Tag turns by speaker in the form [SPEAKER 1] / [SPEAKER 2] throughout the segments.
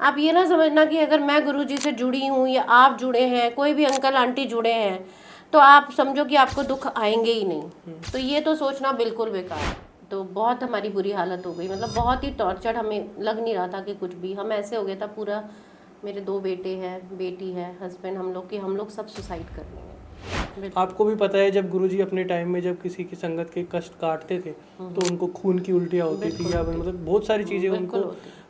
[SPEAKER 1] आप ये ना समझना कि अगर मैं गुरुजी से जुड़ी हूँ या आप जुड़े हैं, कोई भी अंकल आंटी जुड़े हैं, तो आप समझो कि आपको दुख आएंगे ही नहीं। तो ये तो सोचना बिल्कुल बेकार है। तो बहुत हमारी बुरी हालत हो गई, मतलब बहुत ही टॉर्चर, हमें लग नहीं रहा था कि कुछ भी, हम ऐसे हो गया था पूरा। मेरे 2 बेटे हैं, बेटी है, हस्बैंड, हम लोग सब सुसाइड कर लेंगे।
[SPEAKER 2] आपको भी पता है जब गुरुजी अपने टाइम में जब किसी की संगत के कष्ट काटते थे तो उनको खून की उल्टियाँ होती थी या मतलब बहुत सारी चीज़ें उनको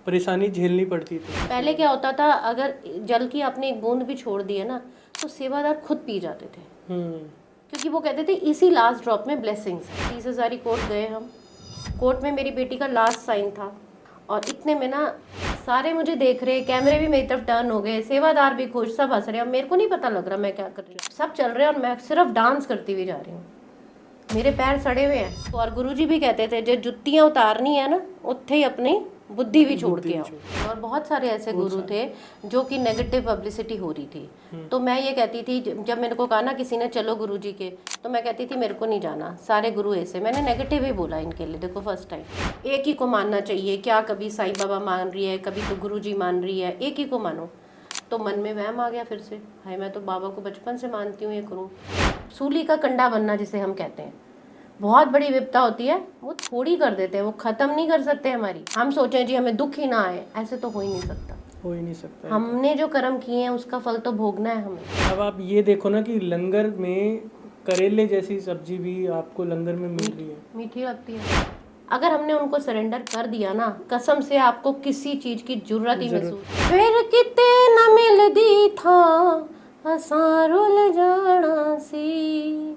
[SPEAKER 2] परेशानी झेलनी पड़ती थी।
[SPEAKER 1] पहले क्या होता था, अगर जल की आपने एक बूंद भी छोड़ दी है ना, तो सेवादार खुद पी जाते थे, क्योंकि वो कहते थे इसी लास्ट ड्रॉप में ब्लेसिंग्स है। 30 हज़ारी कोर्ट गए हम, कोर्ट में मेरी बेटी का लास्ट साइन था, और इतने में ना सारे मुझे देख रहे, कैमरे भी मेरी तरफ टर्न हो गए, सेवादार भी खुश, सब हंस रहे हैं, और मेरे को नहीं पता लग रहा मैं क्या कर रही हूँ। सब चल रहे हैं और मैं सिर्फ डांस करती हुई जा रही हूँ, मेरे पैर सड़े हुए हैं। और गुरुजी भी कहते थे जो जुत्तियाँ उतारनी है ना, उत्थे ही अपनी बुद्धि भी छोड़ के आओ। और बहुत सारे ऐसे गुरु थे जो कि नेगेटिव पब्लिसिटी हो रही थी, तो मैं ये कहती थी, जब मेरे को कहा ना किसी ने चलो गुरुजी के, तो मैं कहती थी मेरे को नहीं जाना, सारे गुरु ऐसे, मैंने नेगेटिव ही बोला इनके लिए। देखो फर्स्ट टाइम एक ही को मानना चाहिए, क्या कभी साईं बाबा मान रही है, कभी तो गुरुजी मान रही है, एक ही को मानो। तो मन में वहम आ गया फिर से, हाय मैं तो बाबा को बचपन से मानती हूँ, ये करूँ। सूली का कंडा बनना जिसे हम कहते हैं, बहुत बड़ी विपदा होती है, वो थोड़ी कर देते हैं, वो खत्म नहीं कर सकते हमारी। हम सोचें जी हमें दुख ही ना आए, ऐसे तो हो ही नहीं सकता,
[SPEAKER 2] हो ही नहीं सकता।
[SPEAKER 1] हमने जो कर्म किए हैं उसका फल तो भोगना है हमें।
[SPEAKER 2] अब आप ये देखो ना कि लंगर में करेले जैसी सब्जी भी आपको लंगर में मिल रही है,
[SPEAKER 1] मीठी लगती है। अगर हमने उनको सरेंडर कर दिया ना, कसम से आपको किसी चीज की जरूरत ही महसूस। फिर किते न मिलदी था असारुल जाना सी।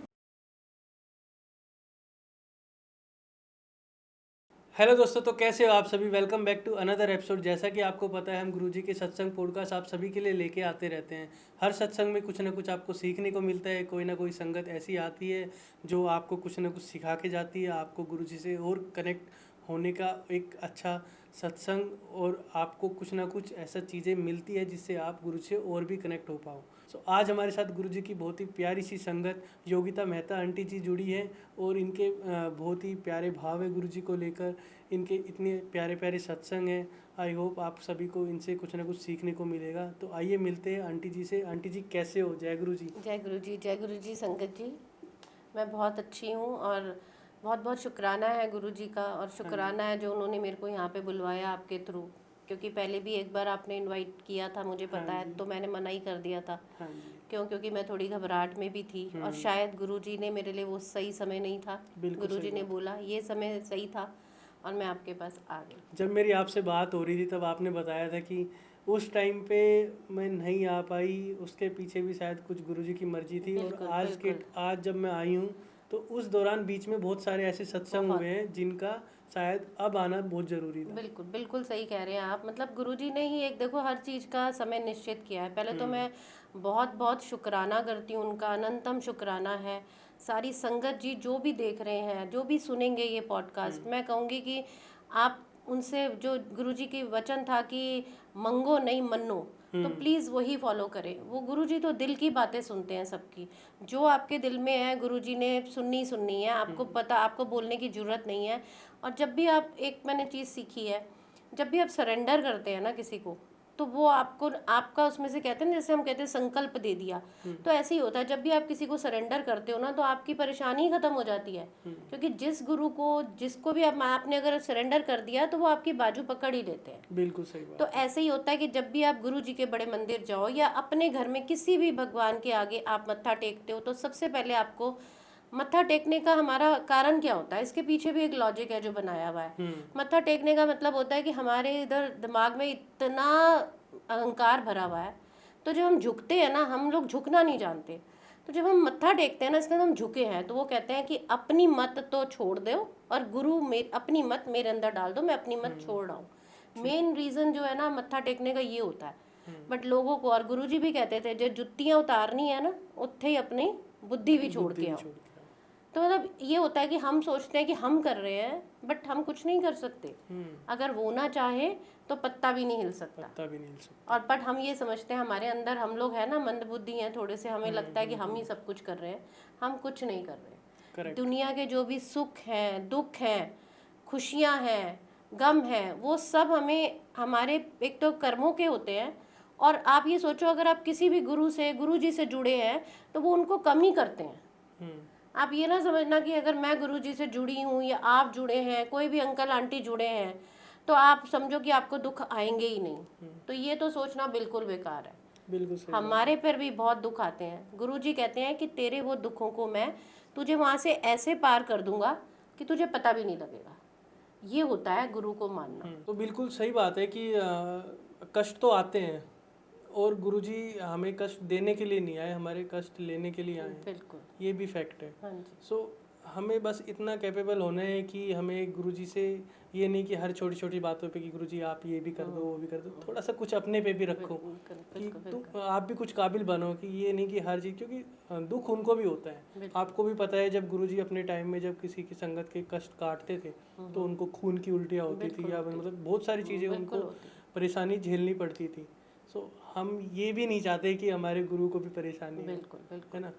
[SPEAKER 2] हेलो दोस्तों, तो कैसे हो आप सभी। Welcome back to another episode. जैसा कि आपको पता है हम गुरुजी के सत्संग पॉडकास्ट आप सभी के लिए लेके आते रहते हैं। हर सत्संग में कुछ ना कुछ आपको सीखने को मिलता है, कोई ना कोई संगत ऐसी आती है जो आपको कुछ ना कुछ सिखा के जाती है, आपको गुरुजी से और कनेक्ट होने का एक अच्छा सत्संग, और आपको कुछ ना कुछ ऐसा चीज़ें मिलती है जिससे आप गुरु से और भी कनेक्ट हो पाओ। सो आज हमारे साथ गुरुजी की बहुत ही प्यारी सी संगत योगिता मेहता आंटी जी जुड़ी है, और इनके बहुत ही प्यारे भाव है गुरुजी को लेकर, इनके इतने प्यारे प्यारे सत्संग हैं। आई होप आप सभी को इनसे कुछ ना कुछ सीखने को मिलेगा। तो आइए मिलते हैं आंटी जी से। आंटी जी कैसे हो। जय गुरु जी।
[SPEAKER 1] जय गुरु जी, जय गुरु जी। संगत जी मैं बहुत अच्छी हूँ, और बहुत बहुत शुक्राना है गुरु जी का, और शुक्राना है जो उन्होंने मेरे को यहाँ पे बुलवाया आपके थ्रू, क्योंकि पहले भी एक बार आपने इनवाइट किया था, मुझे पता है, तो मैंने मना ही कर दिया था। क्योंकि मैं थोड़ी घबराहट में भी थी, और शायद गुरु जी ने मेरे लिए वो सही समय नहीं था। गुरु जी ने बोला ये समय सही था, और मैं आपके पास आ गई।
[SPEAKER 2] जब मेरी आपसे बात हो रही थी तब आपने बताया था कि उस टाइम पे मैं नहीं आ पाई, उसके पीछे भी शायद कुछ गुरुजी की मर्जी थी। और आज जब मैं आई हूँ तो उस दौरान बीच में बहुत सारे ऐसे सत्संग हुए हैं जिनका शायद अब आना बहुत ज़रूरी था।
[SPEAKER 1] बिल्कुल बिल्कुल सही कह रहे हैं आप। मतलब गुरुजी ने ही एक, देखो, हर चीज़ का समय निश्चित किया है। पहले तो मैं बहुत बहुत शुक्राना करती हूँ उनका, अनंतम शुक्राना है। सारी संगत जी जो भी देख रहे हैं, जो भी सुनेंगे ये पॉडकास्ट, मैं कहूँगी कि आप उनसे, जो गुरुजी की वचन था कि मंगो नहीं मन्नो, तो प्लीज़ वही फॉलो करें। वो गुरुजी तो दिल की बातें सुनते हैं सबकी, जो आपके दिल में है गुरुजी ने सुननी है। आपको पता, आपको बोलने की ज़रूरत नहीं है। और जब भी आप, एक मैंने चीज़ सीखी है, जब भी आप सरेंडर करते हैं ना किसी को, तो वो आपको, आपका उसमें से, कहते हैं जैसे हम कहते हैं संकल्प दे दिया, तो ऐसे ही होता है। जब भी आप किसी को सरेंडर करते हो ना, तो आपकी परेशानी ही खत्म हो जाती है, क्योंकि जिस गुरु को, जिसको भी आपने अगर सरेंडर कर दिया, तो वो आपकी बाजू पकड़ ही लेते हैं।
[SPEAKER 2] बिल्कुल सही बात।
[SPEAKER 1] तो ऐसे ही होता है कि जब भी आप गुरु जी के बड़े मंदिर जाओ, या अपने घर में किसी भी भगवान के आगे आप मत्था टेकते हो, तो सबसे पहले आपको मत्था टेकने का हमारा कारण क्या होता है, इसके पीछे भी एक लॉजिक है जो बनाया हुआ है। मत्था टेकने का मतलब होता है कि हमारे इधर दिमाग में इतना अहंकार भरा हुआ है, तो जब हम झुकते हैं ना, हम लोग झुकना नहीं जानते, तो जब हम मत्था टेकते हैं ना, इसका हम झुके हैं, तो वो कहते हैं कि अपनी मत तो छोड़ दो, और गुरु अपनी मत मेरे अंदर डाल दो, मैं अपनी मत छोड़ रहा हूँ। मेन रीज़न जो है ना मत्था टेकने का ये होता है। बट लोगों को, और गुरुजी भी कहते थे जो जुत्तियाँ उतारनी है ना, उत्थे ही अपनी बुद्धि भी छोड़ के आओ। तो मतलब ये होता है कि हम सोचते हैं कि हम कर रहे हैं, बट हम कुछ नहीं कर सकते। अगर वो ना चाहे तो पत्ता भी नहीं हिल सकता। और बट हम ये समझते हैं, हमारे अंदर हम लोग हैं ना, मंदबुद्धि हैं थोड़े से, हमें लगता है कि हम ही सब कुछ कर रहे हैं। हम कुछ नहीं कर रहे। दुनिया के जो भी सुख हैं, दुख हैं, खुशियाँ हैं, गम है, वो सब हमें हमारे एक तो कर्मों के होते हैं। और आप ये सोचो, अगर आप किसी भी गुरु से, गुरु जी से जुड़े हैं तो वो उनको कम ही करते हैं। आप ये ना समझना कि अगर मैं गुरु जी से जुड़ी हूँ या आप जुड़े हैं, कोई भी अंकल आंटी जुड़े हैं, तो आप समझो कि आपको दुख आएंगे ही नहीं। तो ये तो सोचना बिल्कुल बेकार है।
[SPEAKER 2] बिल्कुल सही।
[SPEAKER 1] हमारे पर भी बहुत दुख आते हैं। गुरु जी कहते हैं कि तेरे वो दुखों को मैं तुझे वहाँ से ऐसे पार कर दूंगा कि तुझे पता भी नहीं लगेगा। ये होता है गुरु को मानना।
[SPEAKER 2] तो बिल्कुल सही बात है कि कष्ट तो आते हैं, और गुरुजी हमें कष्ट देने के लिए नहीं आए, हमारे कष्ट लेने के लिए आए हैं।
[SPEAKER 1] बिल्कुल,
[SPEAKER 2] ये भी फैक्ट है।
[SPEAKER 1] हाँ जी।
[SPEAKER 2] सो हमें बस इतना कैपेबल होना है कि हमें गुरुजी से ये नहीं कि हर छोटी छोटी बातों पे कि गुरुजी आप ये भी कर दो, वो भी कर दो, थोड़ा सा कुछ अपने पे भी रखो कि तुम आप भी कुछ काबिल बनो। कि ये नहीं कि हर चीज़, क्योंकि दुख उनको भी होता है। आपको भी पता है, जब गुरुजी अपने टाइम में जब किसी की संगत के कष्ट काटते थे तो उनको खून की उल्टियाँ होती थी, या मतलब बहुत सारी चीज़ें उनको परेशानी झेलनी पड़ती थी। सो हम ये भी नहीं चाहते कि हमारे गुरु को भी परेशानी हो, है ना।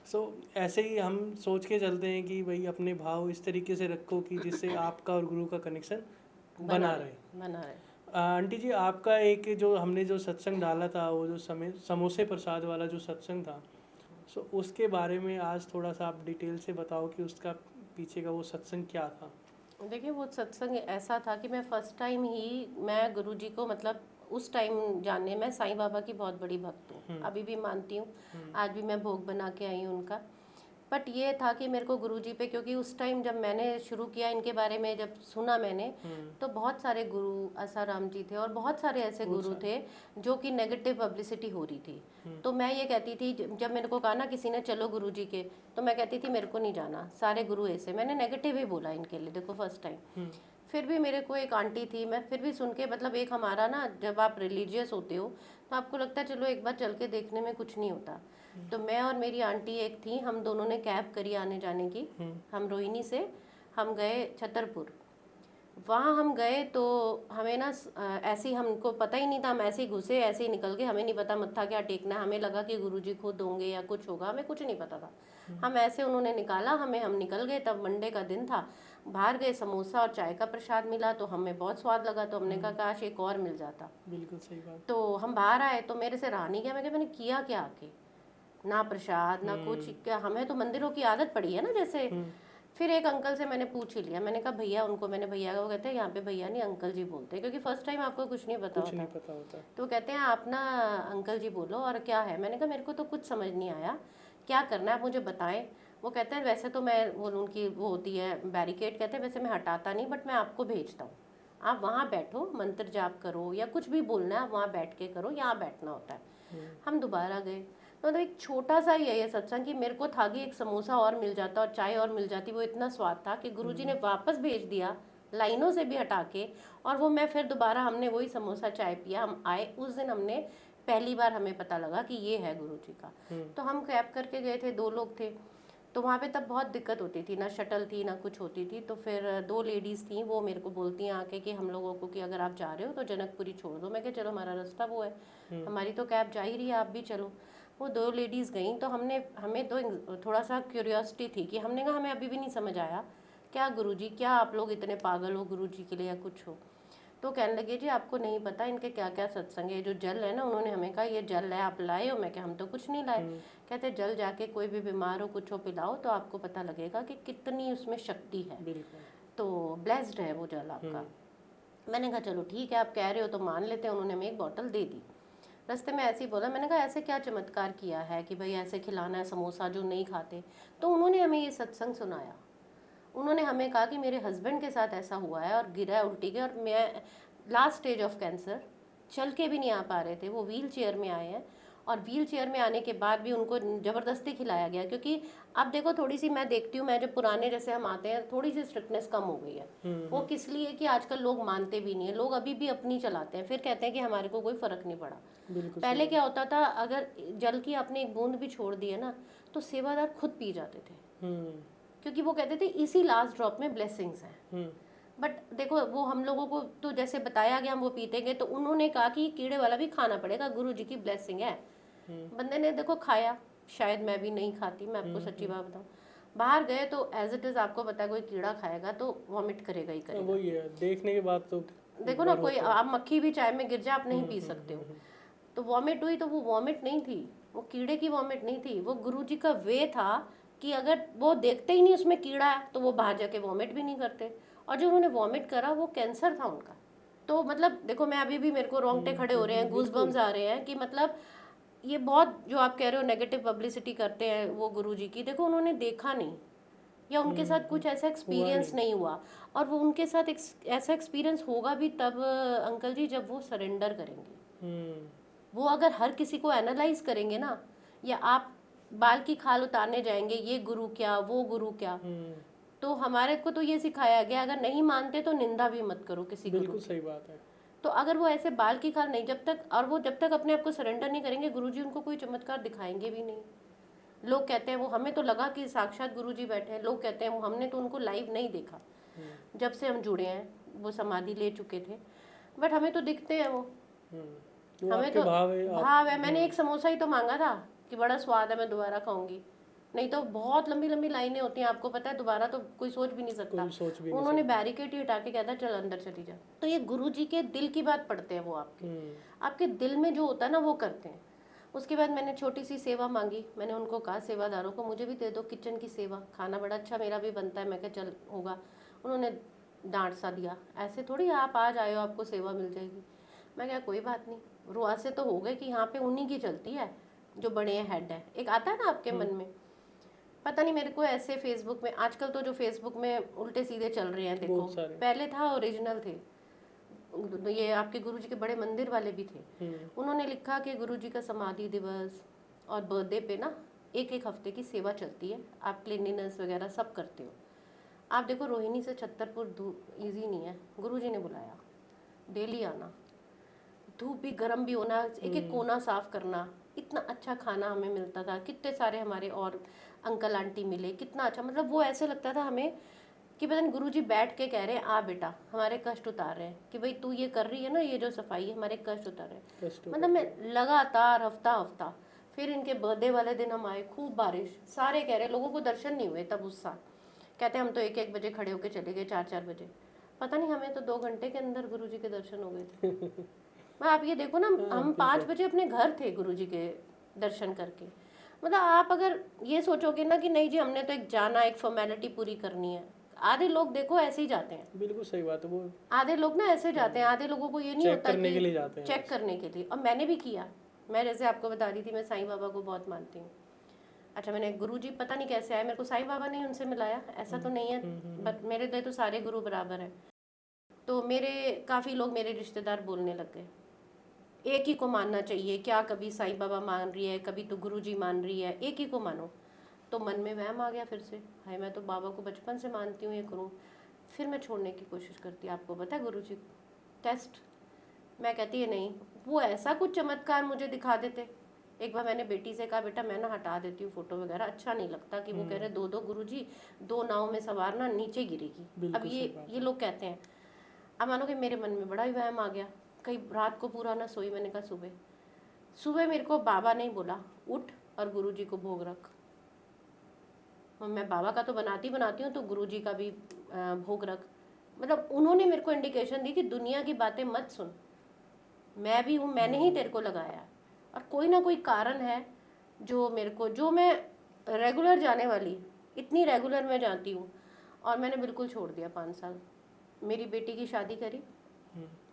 [SPEAKER 2] सो ऐसे ही हम सोच के चलते हैं कि भाई अपने भाव इस तरीके से रखो कि जिससे आपका और गुरु का कनेक्शन बना रहे। आंटी जी, आपका एक जो हमने जो सत्संग डाला था, वो जो समोसे प्रसाद वाला जो सत्संग था, सो उसके बारे में आज थोड़ा सा आप डिटेल से बताओ कि उसका पीछे का वो सत्संग क्या था।
[SPEAKER 1] देखिए, वो सत्संग ऐसा था कि मैं फर्स्ट टाइम ही मैं गुरु जी को मतलब उस टाइम जाने, मैं साईं बाबा की बहुत बड़ी भक्त हूँ, अभी भी मानती हूँ। आज भी मैं भोग बना के आई हूँ उनका। बट ये था कि मेरे को गुरु जी पे, क्योंकि उस टाइम जब मैंने शुरू किया इनके बारे में, जब सुना मैंने, तो बहुत सारे गुरु आसाराम जी थे और बहुत सारे ऐसे गुरु थे जो कि नेगेटिव पब्लिसिटी हो रही थी। तो मैं ये कहती थी, जब मेरे को कहा ना किसी ने चलो गुरु जी के, तो मैं कहती थी मेरे को नहीं जाना, सारे गुरु ऐसे। मैंने नेगेटिव ही बोला इनके लिए, देखो फर्स्ट टाइम। फिर भी मेरे को एक आंटी थी, मैं फिर भी सुन के, मतलब एक हमारा ना, जब आप रिलीजियस होते हो तो आपको लगता है चलो एक बार चल के देखने में कुछ नहीं होता। तो मैं और मेरी आंटी एक थी, हम दोनों ने कैब करी आने जाने की। हम रोहिणी से हम गए छतरपुर। वहाँ हम गए तो हमें ना ऐसे ही, हमको पता ही नहीं था, हम ऐसे ही घुसे, ऐसे ही निकल गए। हमें नहीं पता मत्था क्या टेकना है, हमें लगा कि गुरुजी खुद होंगे या कुछ होगा, हमें कुछ नहीं पता था। हम ऐसे, उन्होंने निकाला हमें, हम निकल गए। तब मंडे का दिन था। बाहर गए, समोसा और चाय का प्रसाद मिला तो हमें बहुत स्वाद लगा, तो हमने कहा काश एक और मिल जाता।
[SPEAKER 2] बिल्कुल सही बात।
[SPEAKER 1] तो हम बाहर आए तो मेरे से रहा नहीं गया। मैंने किया क्या आके, ना प्रसाद ना कुछ, क्या हमें तो मंदिरों की आदत पड़ी है ना जैसे। फिर एक अंकल से मैंने पूछ ही लिया, मैंने कहा भैया, उनको मैंने भैया का, वो कहते हैं यहाँ पे भैया नहीं अंकल जी बोलते हैं, क्योंकि फर्स्ट टाइम आपको कुछ नहीं पता होता। तो कहते हैं आप ना अंकल जी बोलो, और क्या है। मैंने कहा मेरे को तो कुछ समझ नहीं आया, क्या करना है आप मुझे बताएं। वो कहते हैं वैसे तो मैं, वो उनकी वो होती है बैरिकेड, कहते हैं वैसे मैं हटाता नहीं, बट मैं आपको भेजता हूँ, आप वहाँ बैठो, मंत्र जाप करो या कुछ भी बोलना है आप वहाँ बैठ के करो, यहाँ बैठना होता है। हम दोबारा गए, मतलब एक छोटा सा ही है ये सत्संग कि मेरे को था कि एक समोसा और मिल जाता और चाय और मिल जाती। वो इतना स्वाद था कि गुरुजी ने वापस भेज दिया, लाइनों से भी हटा के। और वो मैं फिर दोबारा, हमने वही समोसा चाय पिया। हम आए उस दिन, हमने पहली बार हमें पता लगा कि ये है गुरुजी का। तो हम कैब करके गए थे, 2 लोग थे। तो वहाँ पे तब बहुत दिक्कत होती थी, ना शटल थी ना कुछ होती थी। तो फिर 2 लेडीज़ थी, वो मेरे को बोलती हैं आके कि हम लोगों को कि अगर आप जा रहे हो तो जनकपुरी छोड़ दो। मैं कहा चलो, हमारा रास्ता वो है, हमारी तो कैब जा ही रही है, आप भी चलो। वो 2 लेडीज़ गई तो हमें तो थोड़ा सा क्यूरियोसिटी थी कि हमने कहा हमें अभी भी नहीं समझ आया, क्या गुरुजी, क्या आप लोग इतने पागल हो गुरुजी के लिए या कुछ हो। तो कहने लगे जी आपको नहीं पता इनके क्या क्या सत्संग है, जो जल है ना, उन्होंने हमें कहा ये जल है, आप लाए हो। मैं क्या, हम तो कुछ नहीं लाए। कहते जल जाके कोई भी बीमार हो कुछ हो पिलाओ तो आपको पता लगेगा कि कितनी उसमें शक्ति है। तो ब्लेस्ड है वो जल आपका। मैंने कहा चलो ठीक है, आप कह रहे हो तो मान लेते हैं। उन्होंने हमें एक बोतल दे दी। रास्ते में ऐसे ही बोला, मैंने कहा ऐसे क्या चमत्कार किया है कि भाई ऐसे खिलाना है समोसा जो नहीं खाते। तो उन्होंने हमें ये सत्संग सुनाया। उन्होंने हमें कहा कि मेरे हस्बैंड के साथ ऐसा हुआ है और गिरा है उल्टी के, और मैं लास्ट स्टेज ऑफ कैंसर, चल के भी नहीं आ पा रहे थे, वो व्हील चेयर में आए हैं। और व्हील चेयर में आने के बाद भी उनको ज़बरदस्ती खिलाया गया, क्योंकि अब देखो थोड़ी सी मैं देखती हूँ, मैं जब पुराने जैसे हम आते हैं थोड़ी सी स्ट्रिक्टनेस कम हो गई है। वो किस लिए कि आजकल लोग मानते भी नहीं है, लोग अभी भी अपनी चलाते हैं, फिर कहते हैं कि हमारे को कोई फ़र्क नहीं पड़ा। पहले क्या होता था, अगर जल की आपने एक बूंद भी छोड़ दी है ना, तो सेवादार खुद पी जाते थे, क्योंकि वो कहते थे इसी लास्ट ड्रॉप में ब्लेसिंग्स हैं। बट देखो, वो हम लोगों को तो जैसे बताया गया हम वो पीते गए। तो उन्होंने कहा कि कीड़े वाला भी खाना पड़ेगा, गुरु जी की ब्लेसिंग है। बंदे ने देखो खाया, शायद मैं भी नहीं खाती, मैं आपको सच्ची बात बताऊं। बाहर गए तो एज इट इज़ आपको पता है कोई कीड़ा खाएगा तो वॉमिट करेगा ही करेगा।
[SPEAKER 2] वही है, देखने के बाद तो
[SPEAKER 1] देखो ना,
[SPEAKER 2] डर
[SPEAKER 1] कोई
[SPEAKER 2] होता है।
[SPEAKER 1] आप मक्खी भी चाय में गिर जाए आप नहीं पी सकते हो। तो वॉमिट हुई तो वो वॉमिट नहीं थी, वो कीड़े की वॉमिट नहीं थी, वो गुरुजी का वे था कि अगर वो देखते ही नहीं उसमें कीड़ा है तो वो बाहर जाके वॉमिट भी नहीं करते। और जो उन्होंने वॉमिट करा वो कैंसर था उनका। तो मतलब देखो, मैं अभी भी मेरे को रोंगटे खड़े हो रहे हैं, गूज बम्स आ रहे हैं कि मतलब ये बहुत जो आप कह रहे हो नेगेटिव पब्लिसिटी करते हैं वो गुरुजी की, देखो उन्होंने देखा नहीं या उनके साथ कुछ ऐसा एक्सपीरियंस नहीं हुआ। और वो उनके साथ ऐसा एक्सपीरियंस होगा भी तब अंकल जी जब वो सरेंडर करेंगे। वो अगर हर किसी को एनालाइज करेंगे ना, या आप बाल की खाल उतारने जाएंगे, ये गुरु क्या वो गुरु क्या, तो हमारे को तो ये सिखाया गया अगर नहीं मानते तो निंदा भी मत करो किसी गुरु
[SPEAKER 2] बिल्कुल
[SPEAKER 1] की।
[SPEAKER 2] सही बात है।
[SPEAKER 1] तो अगर वो ऐसे बाल की खाल नहीं, जब तक और वो जब तक अपने आप को सरेंडर नहीं करेंगे गुरुजी उनको कोई चमत्कार दिखाएंगे भी नहीं। लोग कहते हैं वो, हमें तो लगा कि साक्षात गुरुजी बैठे हैं, लोग कहते हैं वो हमने तो उनको लाइव नहीं देखा जब से हम जुड़े हैं, वो समाधि ले चुके थे, बट हमें तो दिखते हैं वो।
[SPEAKER 2] वो
[SPEAKER 1] हमें
[SPEAKER 2] आपके
[SPEAKER 1] तो भाव है। मैंने एक समोसा ही तो मांगा था कि बड़ा स्वाद है मैं दोबारा खाऊंगी, नहीं तो बहुत लंबी लंबी लाइनें होती हैं, आपको पता है, दोबारा तो कोई सोच भी नहीं सकता।
[SPEAKER 2] कोई सोच भी नहीं
[SPEAKER 1] उन्होंने बैरिकेड ही हटा के कहता चल अंदर चली जा। तो ये गुरुजी के दिल की बात पढ़ते हैं वो आपके दिल में जो होता है ना वो करते हैं। उसके बाद मैंने छोटी सी सेवा मांगी, मैंने उनको कहा सेवादारों को मुझे भी दे दो किचन की सेवा, खाना बड़ा अच्छा मेरा भी बनता है। मैं क्या चल होगा। उन्होंने डांट सा दिया, ऐसे थोड़ी आप आज आए हो आपको सेवा मिल जाएगी। मैं क्या कोई बात नहीं, रुआ से तो हो गए कि यहाँ पे उन्हीं की चलती है जो बड़े हेड है। एक आता है ना आपके मन में, पता नहीं मेरे को ऐसे फेसबुक में आजकल तो जो फेसबुक में उल्टे सीधे चल रहे हैं, देखो पहले था ओरिजिनल थे, ये आपके गुरुजी के बड़े मंदिर वाले भी थे। उन्होंने लिखा कि गुरुजी का समाधि दिवस और बर्थडे पे ना एक एक हफ्ते की सेवा चलती है, आप क्लीनिनेस वगैरह सब करते हो। आप देखो रोहिणी से छतरपुर ईजी नहीं है, गुरुजी ने बुलाया, डेली आना, धूप भी गर्म भी होना, एक एक कोना साफ करना, इतना अच्छा खाना हमें मिलता था, कितने सारे हमारे और अंकल आंटी मिले, कितना अच्छा, मतलब वो ऐसे लगता था हमें कि पता नहीं गुरुजी बैठ के कह रहे हैं आ बेटा हमारे कष्ट उतार रहे हैं, कि भाई तू ये कर रही है ना, ये जो सफाई है हमारे कष्ट उतार रहे हैं। मतलब मैं लगातार हफ्ता हफ्ता, फिर इनके बर्थडे वाले दिन हम आए, खूब बारिश, सारे कह रहे लोगों को दर्शन नहीं हुए तब उस साल, कहते हम तो 1-1 बजे खड़े होके चले गए, 4-4 बजे, पता नहीं हमें तो 2 घंटे के अंदर गुरुजी के दर्शन हो गए थे। मैं आप ये देखो ना, हम 5 बजे अपने घर थे गुरुजी के दर्शन करके। मतलब आप अगर ये सोचोगे ना कि नहीं जी हमने तो एक जाना, एक फॉर्मेलिटी पूरी करनी है, आधे लोग देखो ऐसे ही जाते हैं।
[SPEAKER 2] बिल्कुल सही बात है। वो
[SPEAKER 1] आधे लोग ना ऐसे जाते हैं, आधे लोगों को ये नहीं होता
[SPEAKER 2] करने के लिए जाते हैं,
[SPEAKER 1] चेक करने के लिए। और मैंने भी किया, मैं जैसे आपको बता रही थी मैं साईं बाबा को बहुत मानती हूँ। अच्छा, मैंने गुरुजी पता नहीं कैसे आए, मेरे को साईं बाबा ने उनसे मिलाया, ऐसा तो नहीं है, बट मेरे लिए तो सारे गुरु बराबर हैं। तो मेरे काफ़ी लोग मेरे रिश्तेदार बोलने लग गए एक ही को मानना चाहिए, क्या कभी साईं बाबा मान रही है, कभी तो गुरुजी मान रही है, एक ही को मानो। तो मन में वहम आ गया फिर से, हाय मैं तो बाबा को बचपन से मानती हूँ, ये करूँ। फिर मैं छोड़ने की कोशिश करती, आपको पता है गुरुजी टेस्ट, मैं कहती है नहीं, वो ऐसा कुछ चमत्कार मुझे दिखा देते। एक बार मैंने बेटी से कहा बेटा मैं ना हटा देती हूँ फोटो वगैरह, अच्छा नहीं लगता कि वो कह रहे 2-2 गुरुजी 2 नाव में सवार ना नीचे गिरेगी। अब ये लोग कहते हैं, अब मानो कि मेरे मन में बड़ा ही वहम आ गया, कई रात को पूरा ना सोई। मैंने कहा सुबह मेरे को बाबा ने बोला उठ और गुरुजी को भोग रख। मैं बाबा का तो बनाती हूँ तो गुरुजी का भी भोग रख। मतलब उन्होंने मेरे को इंडिकेशन दी कि दुनिया की बातें मत सुन, मैं भी हूँ, मैंने ही तेरे को लगाया, और कोई ना कोई कारण है जो मेरे को, जो मैं रेगुलर जाने वाली, इतनी रेगुलर मैं जाती हूँ, और मैंने बिल्कुल छोड़ दिया। 5 साल मेरी बेटी की शादी करी,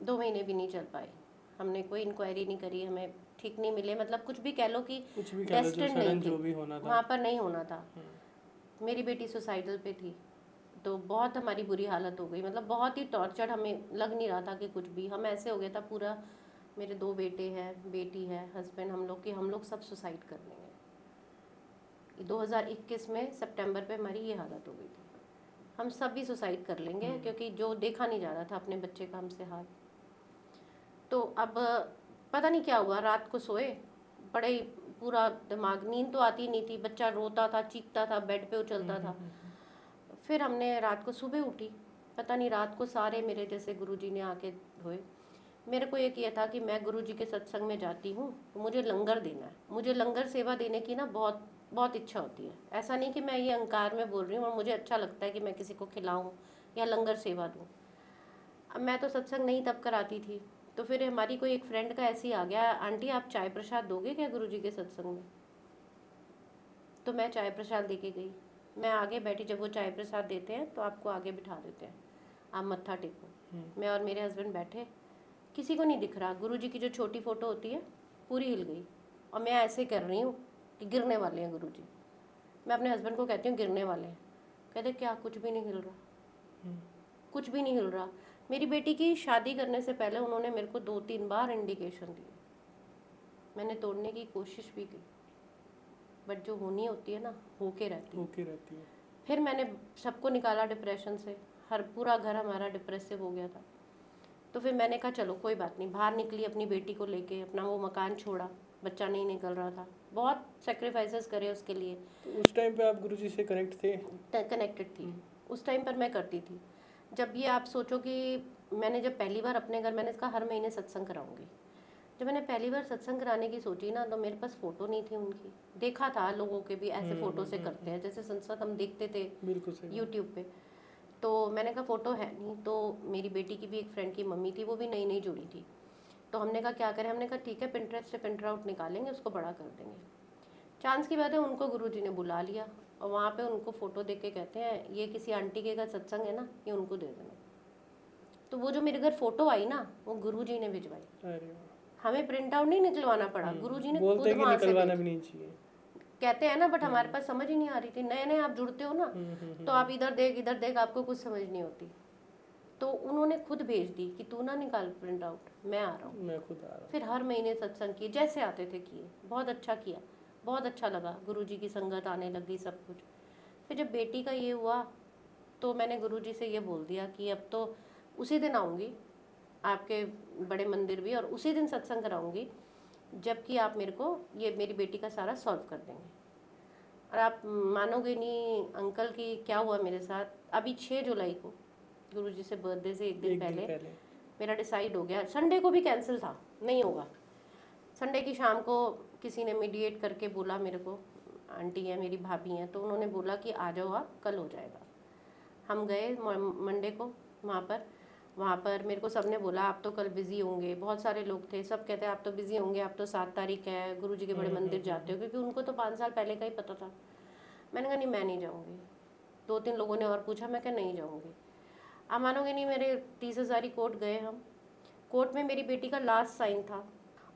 [SPEAKER 1] 2 महीने भी नहीं चल पाए, हमने कोई इंक्वायरी नहीं करी, हमें ठीक नहीं मिले, मतलब कुछ भी कह लो कि डेस्टिन्ड नहीं थी, वहाँ पर नहीं होना था। मेरी बेटी सुसाइडल पे थी, तो बहुत हमारी बुरी हालत हो गई, मतलब बहुत ही टॉर्चर, हमें लग नहीं रहा था कि कुछ भी, हम ऐसे हो गया था पूरा, मेरे 2 बेटे हैं, बेटी है, हस्बैंड, हम लोग सब सुसाइड कर लेंगे। 2021 में सितंबर पे हमारी ये हालत हो गई थी, हम सब भी सुसाइड कर लेंगे, क्योंकि जो देखा नहीं जा रहा था अपने बच्चे का हमसे हाल। तो अब पता नहीं क्या हुआ, रात को सोए, बड़े पूरा दिमाग, नींद तो आती नहीं थी, बच्चा रोता था, चीखता था, बेड पे उछलता था। फिर हमने रात को सुबह उठी, पता नहीं रात को सारे मेरे जैसे गुरुजी ने आके धोए। मेरे को ये किया था कि मैं गुरुजी के सत्संग में जाती हूँ तो मुझे लंगर देना है, मुझे लंगर सेवा देने की ना बहुत बहुत इच्छा होती है। ऐसा नहीं कि मैं ये अहंकार में बोल रही हूँ, और मुझे अच्छा लगता है कि मैं किसी को खिलाऊं या लंगर सेवा दूं। अब मैं तो सत्संग नहीं तब कराती थी, तो फिर हमारी कोई एक फ्रेंड का ऐसे ही आ गया, आंटी आप चाय प्रसाद दोगे क्या गुरुजी के सत्संग में? तो मैं चाय प्रसाद लेके गई। मैं आगे बैठी, जब वो चाय प्रसाद देते हैं तो आपको आगे बिठा देते हैं, आप मत्था टेको। मैं और मेरे हस्बैंड बैठे, किसी को नहीं दिख रहा। गुरुजी की जो छोटी फ़ोटो होती है पूरी हिल गई, और मैं ऐसे कर रही हूँ कि गिरने वाले हैं गुरुजी। मैं अपने हस्बैंड को कहती हूँ गिरने वाले हैं, कहते क्या कुछ भी नहीं हिल रहा, कुछ भी नहीं हिल रहा। मेरी बेटी की शादी करने से पहले उन्होंने मेरे को 2-3 बार इंडिकेशन दिए, मैंने तोड़ने की कोशिश भी की, बट जो होनी होती है ना होके रहती है। फिर मैंने सबको निकाला डिप्रेशन से, हर पूरा घर हमारा डिप्रेसिव हो गया था। तो फिर मैंने कहा चलो कोई बात नहीं, बाहर निकली अपनी बेटी को लेके, अपना वो मकान छोड़ा, बच्चा नहीं निकल रहा था, बहुत सेक्रीफाइसेस करे उसके लिए।
[SPEAKER 2] तो उस टाइम पे आप गुरुजी से कनेक्ट थे?
[SPEAKER 1] कनेक्टेड थी उस टाइम पर, मैं करती थी। जब ये आप सोचो कि मैंने जब पहली बार अपने घर, मैंने इसका हर महीने सत्संग कराऊंगी, जब मैंने पहली बार सत्संग कराने की सोची ना, तो मेरे पास फ़ोटो नहीं थी उनकी। देखा था लोगों के भी ऐसे फ़ोटो से करते हैं, जैसे संसद हम देखते थे यूट्यूब पे, तो मैंने कहा फ़ोटो है नहीं। तो मेरी बेटी की भी एक फ्रेंड की मम्मी थी, वो भी नई नई जुड़ी थी, तो हमने कहा क्या करें, हमने कहा ठीक है पिंटरेस्ट से प्रिंटर आउट निकालेंगे, उसको बड़ा कर देंगे। चांस की बात है उनको गुरुजी ने बुला लिया, और वहाँ पे उनको फ़ोटो देख के कहते हैं ये किसी आंटी के घर सत्संग है ना, ये उनको दे देना। तो वो जो मेरे घर फ़ोटो आई ना, वो गुरुजी ने भिजवाई, हमें प्रिंट आउट नहीं निकलवाना पड़ा, गुरुजी ने खुद वहाँ से
[SPEAKER 2] भी नहीं चाहिए
[SPEAKER 1] कहते हैं ना, बट हमारे पास समझ ही नहीं आ रही थी। नए नए आप जुड़ते हो ना, तो आप इधर देख आपको कुछ समझ नहीं होती। तो उन्होंने खुद भेज दी कि तू ना निकाल प्रिंट आउट, मैं आ रहा हूँ,
[SPEAKER 2] मैं खुद आ रहा हूँ।
[SPEAKER 1] फिर हर महीने सत्संग किए, जैसे आते थे किए, बहुत अच्छा किया, बहुत अच्छा लगा, गुरुजी की संगत आने लगी, सब कुछ। फिर जब बेटी का ये हुआ, तो मैंने गुरुजी से ये बोल दिया कि अब तो उसी दिन आऊँगी आपके बड़े मंदिर भी, और उसी दिन सत्संग कराऊँगी जबकि आप मेरे को ये मेरी बेटी का सारा सॉल्व कर देंगे। और आप मानोगे नहीं अंकल कि क्या हुआ मेरे साथ। अभी 6 जुलाई को गुरुजी से बर्थडे से एक दिन पहले मेरा डिसाइड हो गया, संडे को भी कैंसिल था, नहीं होगा। संडे की शाम को किसी ने मीडिएट करके बोला मेरे को, आंटी है मेरी भाभी हैं, तो उन्होंने बोला कि आ जाओ आप, कल हो जाएगा। हम गए मंडे को वहाँ पर मेरे को सबने बोला आप तो कल बिज़ी होंगे, बहुत सारे लोग थे, सब कहते हैं आप तो बिज़ी होंगे, आप तो 7 तारीख है, गुरुजी के बड़े मंदिर जाते हो, क्योंकि उनको तो 5 साल पहले का ही पता था। मैंने कहा नहीं मैं नहीं जाऊँगी। 2-3 लोगों ने और पूछा, मैं कहा नहीं जाऊँगी। आप मानोगे नहीं, मेरे 30 हज़ारी कोर्ट गए हम, कोर्ट में मेरी बेटी का लास्ट साइन था,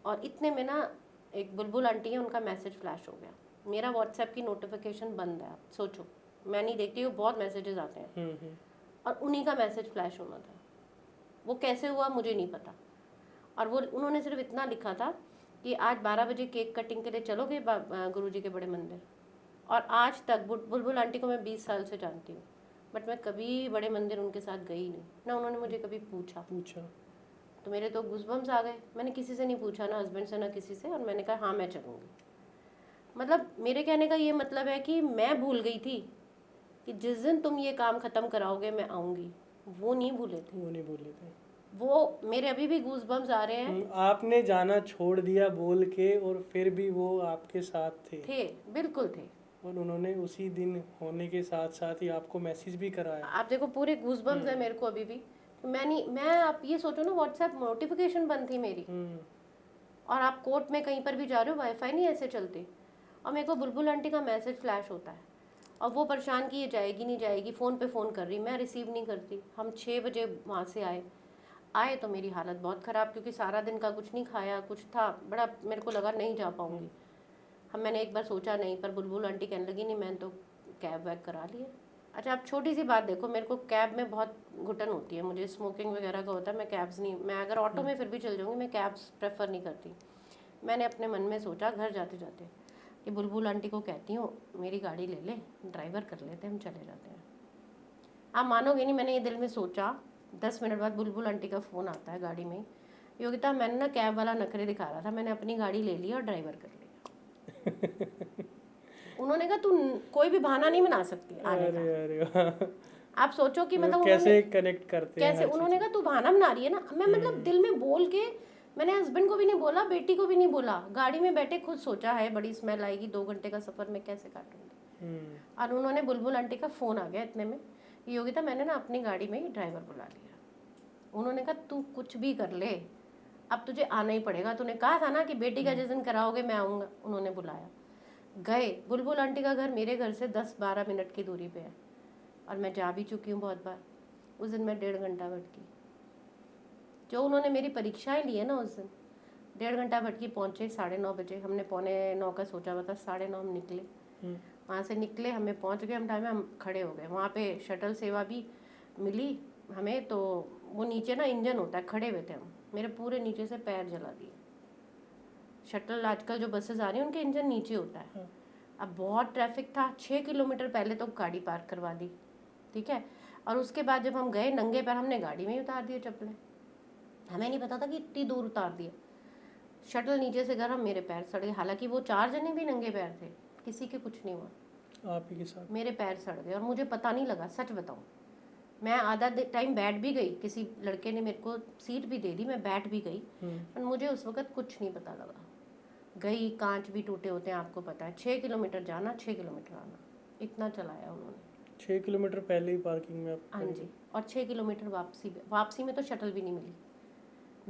[SPEAKER 1] और इतने में ना एक बुलबुल आंटी है, उनका मैसेज फ्लैश हो गया। मेरा व्हाट्सएप की नोटिफिकेशन बंद है, आप सोचो, मैं नहीं देखती हूँ, बहुत मैसेजेस आते हैं, और उन्हीं का मैसेज फ्लैश होना था। वो कैसे हुआ मुझे नहीं पता, और वो उन्होंने सिर्फ इतना लिखा था कि आज 12 बजे केक कटिंग के लिए चलोगे गुरुजी के बड़े मंदिर। और आज तक बुलबुल आंटी को मैं 20 साल से जानती हूँ, बट मैं कभी बड़े मंदिर उनके साथ गई नहीं, ना उन्होंने मुझे कभी पूछा। तो मेरे तो गूज़बम्स आ गए, मैंने किसी से नहीं पूछा, ना हस्बैंड से ना किसी से, और मैंने कहा हाँ मैं चलूँगी। मतलब मेरे कहने का ये मतलब है कि मैं भूल गई थी कि जिस दिन तुम ये काम ख़त्म कराओगे मैं आऊँगी, वो नहीं भूले थे। वो मेरे अभी भी गूज़बम्स आ रहे हैं।
[SPEAKER 2] आपने जाना छोड़ दिया बोल के, और फिर भी वो आपके साथ थे,
[SPEAKER 1] बिल्कुल थे,
[SPEAKER 2] और उन्होंने उसी दिन होने के साथ साथ ही आपको मैसेज भी कराया।
[SPEAKER 1] आप देखो पूरे गूज़बम्स है मेरे को अभी भी। मैं आप ये सोचो ना, व्हाट्सएप नोटिफिकेशन बंद थी मेरी, और आप कोर्ट में कहीं पर भी जा रहे हो, वाईफाई नहीं ऐसे चलते, और मेरे को बुलबुल आंटी का मैसेज फ्लैश होता है, और वो परेशान कि ये जाएगी नहीं जाएगी, फ़ोन पे फ़ोन कर रही, मैं रिसीव नहीं करती। हम 6 बजे वहाँ से आए तो मेरी हालत बहुत ख़राब, क्योंकि सारा दिन का कुछ नहीं खाया, कुछ था, बड़ा मेरे को लगा नहीं जा पाऊँगी। मैंने एक बार सोचा नहीं, पर बुलबुल आंटी कहने लगी नहीं मैं तो कैब वैब करा ली है। अच्छा आप छोटी सी बात देखो, मेरे को कैब में बहुत घुटन होती है, मुझे स्मोकिंग वगैरह का होता है, मैं कैब्स नहीं, मैं अगर ऑटो में फिर भी चल जाऊँगी, मैं कैब्स प्रेफर नहीं करती। मैंने अपने मन में सोचा घर जाते जाते कि बुलबुल आंटी को कहती हूँ मेरी गाड़ी ले ले, ड्राइवर कर लेते, हम चले जाते हैं। आप मानोगे नहीं, मैंने ये दिल में सोचा, 10 मिनट बाद बुलबुल आंटी का फ़ोन आता है गाड़ी में, योगिता मैंने ना कैब वाला नखरे दिखा रहा था, मैंने अपनी गाड़ी ले ली और ड्राइवर कर लिया। उन्होंने कहा तू कोई भी बहाना नहीं बना सकती आने का। आप सोचो कि मतलब
[SPEAKER 2] कैसे कनेक्ट करते हैं,
[SPEAKER 1] कैसे उन्होंने कहा तू बहाना बना रही है ना। मैं मतलब दिल में बोल के मैंने हस्बैंड को भी नहीं बोला, बेटी को भी नहीं बोला, गाड़ी में बैठे खुद सोचा है बड़ी स्मेल आएगी, 2 घंटे का सफ़र मैं कैसे काटूंगी। और उन्होंने बुलबुल आंटी का फ़ोन आ गया इतने में, योगिता मैंने ना अपनी गाड़ी में ही ड्राइवर बुला लिया। उन्होंने कहा तू कुछ भी कर ले, अब तुझे आना ही पड़ेगा, तूने कहा था ना कि बेटी का जिस दिन कराओगे मैं आऊँगा। उन्होंने बुलाया, गए। बुलबुल आंटी का घर मेरे घर से 10-12 मिनट की दूरी पे है, और मैं जा भी चुकी हूँ बहुत बार। उस दिन मैं 1.5 घंटा भटकी, जो उन्होंने मेरी परीक्षाएं ली है ना, उस दिन 1.5 घंटा भटकी। पहुँचे 9:30 बजे, हमने 8:45 का सोचा हुआ था, 9:30 हम निकले। वहाँ से निकले, हमें पहुँच गए हम टाइम में, हम खड़े हो गए। वहाँ पे शटल सेवा भी मिली हमें, तो वो नीचे ना इंजन होता है, खड़े हुए थे हम, मेरे पूरे नीचे से पैर जला दिए। शटल आजकल जो बसेस आ रही हैं उनके इंजन नीचे होता है। अब बहुत ट्रैफिक था, 6 किलोमीटर पहले तो गाड़ी पार्क करवा दी, ठीक है। और उसके बाद जब हम गए नंगे पैर, हमने गाड़ी में ही उतार दिए चप्पलें, हमें नहीं पता था कि इतनी दूर उतार दिया। शटल नीचे से गर्म, मेरे पैर सड़ गए। हालांकि वो 4 जने भी नंगे पैर थे, किसी के कुछ नहीं हुआ,
[SPEAKER 2] आप ही के साथ।
[SPEAKER 1] मेरे पैर सड़ गए और मुझे पता नहीं लगा, सच बताऊं। मैं आधा टाइम बैठ भी गई, किसी लड़के ने मेरे को सीट भी दे दी, मैं बैठ भी गई, पर मुझे उस वक्त कुछ नहीं पता लगा। गई, कांच भी टूटे होते हैं आपको पता है। 6 किलोमीटर जाना, 6 किलोमीटर आना, इतना चलाया उन्होंने।
[SPEAKER 2] 6 किलोमीटर पहले ही पार्किंग में आप।
[SPEAKER 1] हाँ जी, और 6 किलोमीटर वापसी में तो शटल भी नहीं मिली।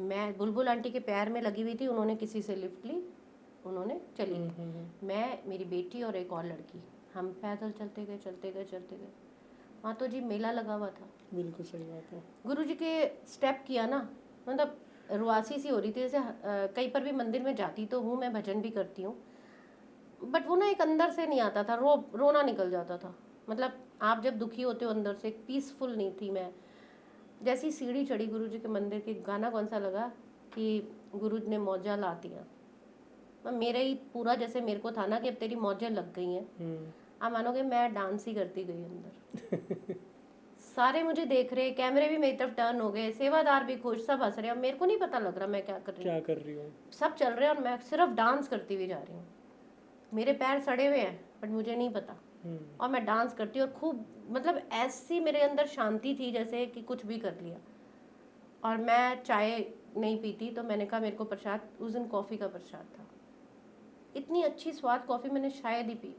[SPEAKER 1] मैं बुलबुल आंटी के पैर में लगी हुई थी, उन्होंने किसी से लिफ्ट ली, उन्होंने चली गई। मैं, मेरी बेटी और एक और लड़की, हम पैदल चलते गए चलते गए चलते गए। वहाँ तो जी मेला लगा हुआ था।
[SPEAKER 2] बिल्कुल सही बात है।
[SPEAKER 1] गुरुजी के स्टेप किया ना, मतलब रुआसी सी हो रही थी। जैसे कहीं पर भी मंदिर में जाती तो हूँ, मैं भजन भी करती हूँ, बट वो ना एक अंदर से नहीं आता था, रोना निकल जाता था। मतलब आप जब दुखी होते हो अंदर से, एक पीसफुल नहीं थी मैं। जैसी सीढ़ी चढ़ी गुरुजी के मंदिर की, गाना कौन सा लगा कि गुरुजी ने मौजा ला दिया, मेरे ही पूरा जैसे मेरे को था ना कि अब तेरी मौजें लग गई हैं। आप मानोगे मैं डांस ही करती गई अंदर। सारे मुझे देख रहे, कैमरे भी मेरी तरफ टर्न हो गए, सेवादार भी खुश, सब हंस रहे हैं, मेरे को नहीं पता लग रहा मैं क्या कर रही हूँ। सब चल रहे हैं और मैं सिर्फ डांस करती हुई जा रही हूँ। मेरे पैर सड़े हुए हैं बट मुझे नहीं पता, और मैं डांस करती हूँ और खूब, मतलब ऐसी मेरे अंदर शांति थी जैसे कि कुछ भी कर लिया। और मैं चाय नहीं पीती, तो मैंने कहा मेरे को प्रसाद, उस दिन कॉफ़ी का प्रसाद था। इतनी अच्छी स्वाद कॉफ़ी मैंने शायद ही पी,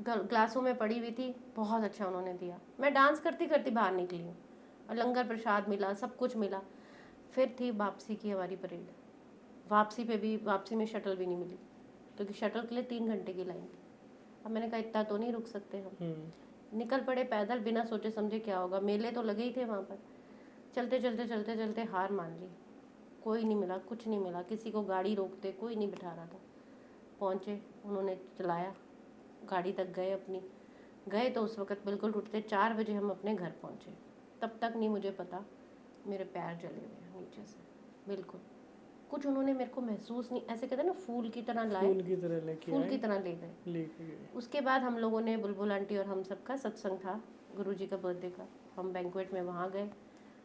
[SPEAKER 1] ग्लासों में पड़ी हुई थी, बहुत अच्छा उन्होंने दिया। मैं डांस करती करती बाहर निकली हूँ, और लंगर प्रसाद मिला, सब कुछ मिला। फिर थी वापसी की हमारी परेड। वापसी में शटल भी नहीं मिली, क्योंकि शटल के लिए 3 घंटे की लाइन थी। अब मैंने कहा इतना तो नहीं रुक सकते हम, निकल पड़े पैदल, बिना सोचे समझे क्या होगा, मेले तो लगे ही थे वहाँ पर। चलते चलते चलते चलते हार मान ली, कोई नहीं मिला, कुछ नहीं मिला, किसी को गाड़ी रोकते कोई नहीं बिठा रहा था। पहुँचे, उन्होंने चलाया, गाड़ी तक गए अपनी, गए तो उस वक्त बिल्कुल टूटते। 4 बजे हम अपने घर पहुँचे, तब तक नहीं मुझे पता मेरे पैर जले हुए हैं नीचे से, बिल्कुल कुछ उन्होंने मेरे को महसूस नहीं, ऐसे कहते ना फूल की तरह लाए, फूल की तरह ले गए। उसके बाद हम लोगों ने, बुलबुल आंटी और हम सबका सत्संग था गुरुजी का बर्थडे का, हम बैंक्वेट में वहाँ गए,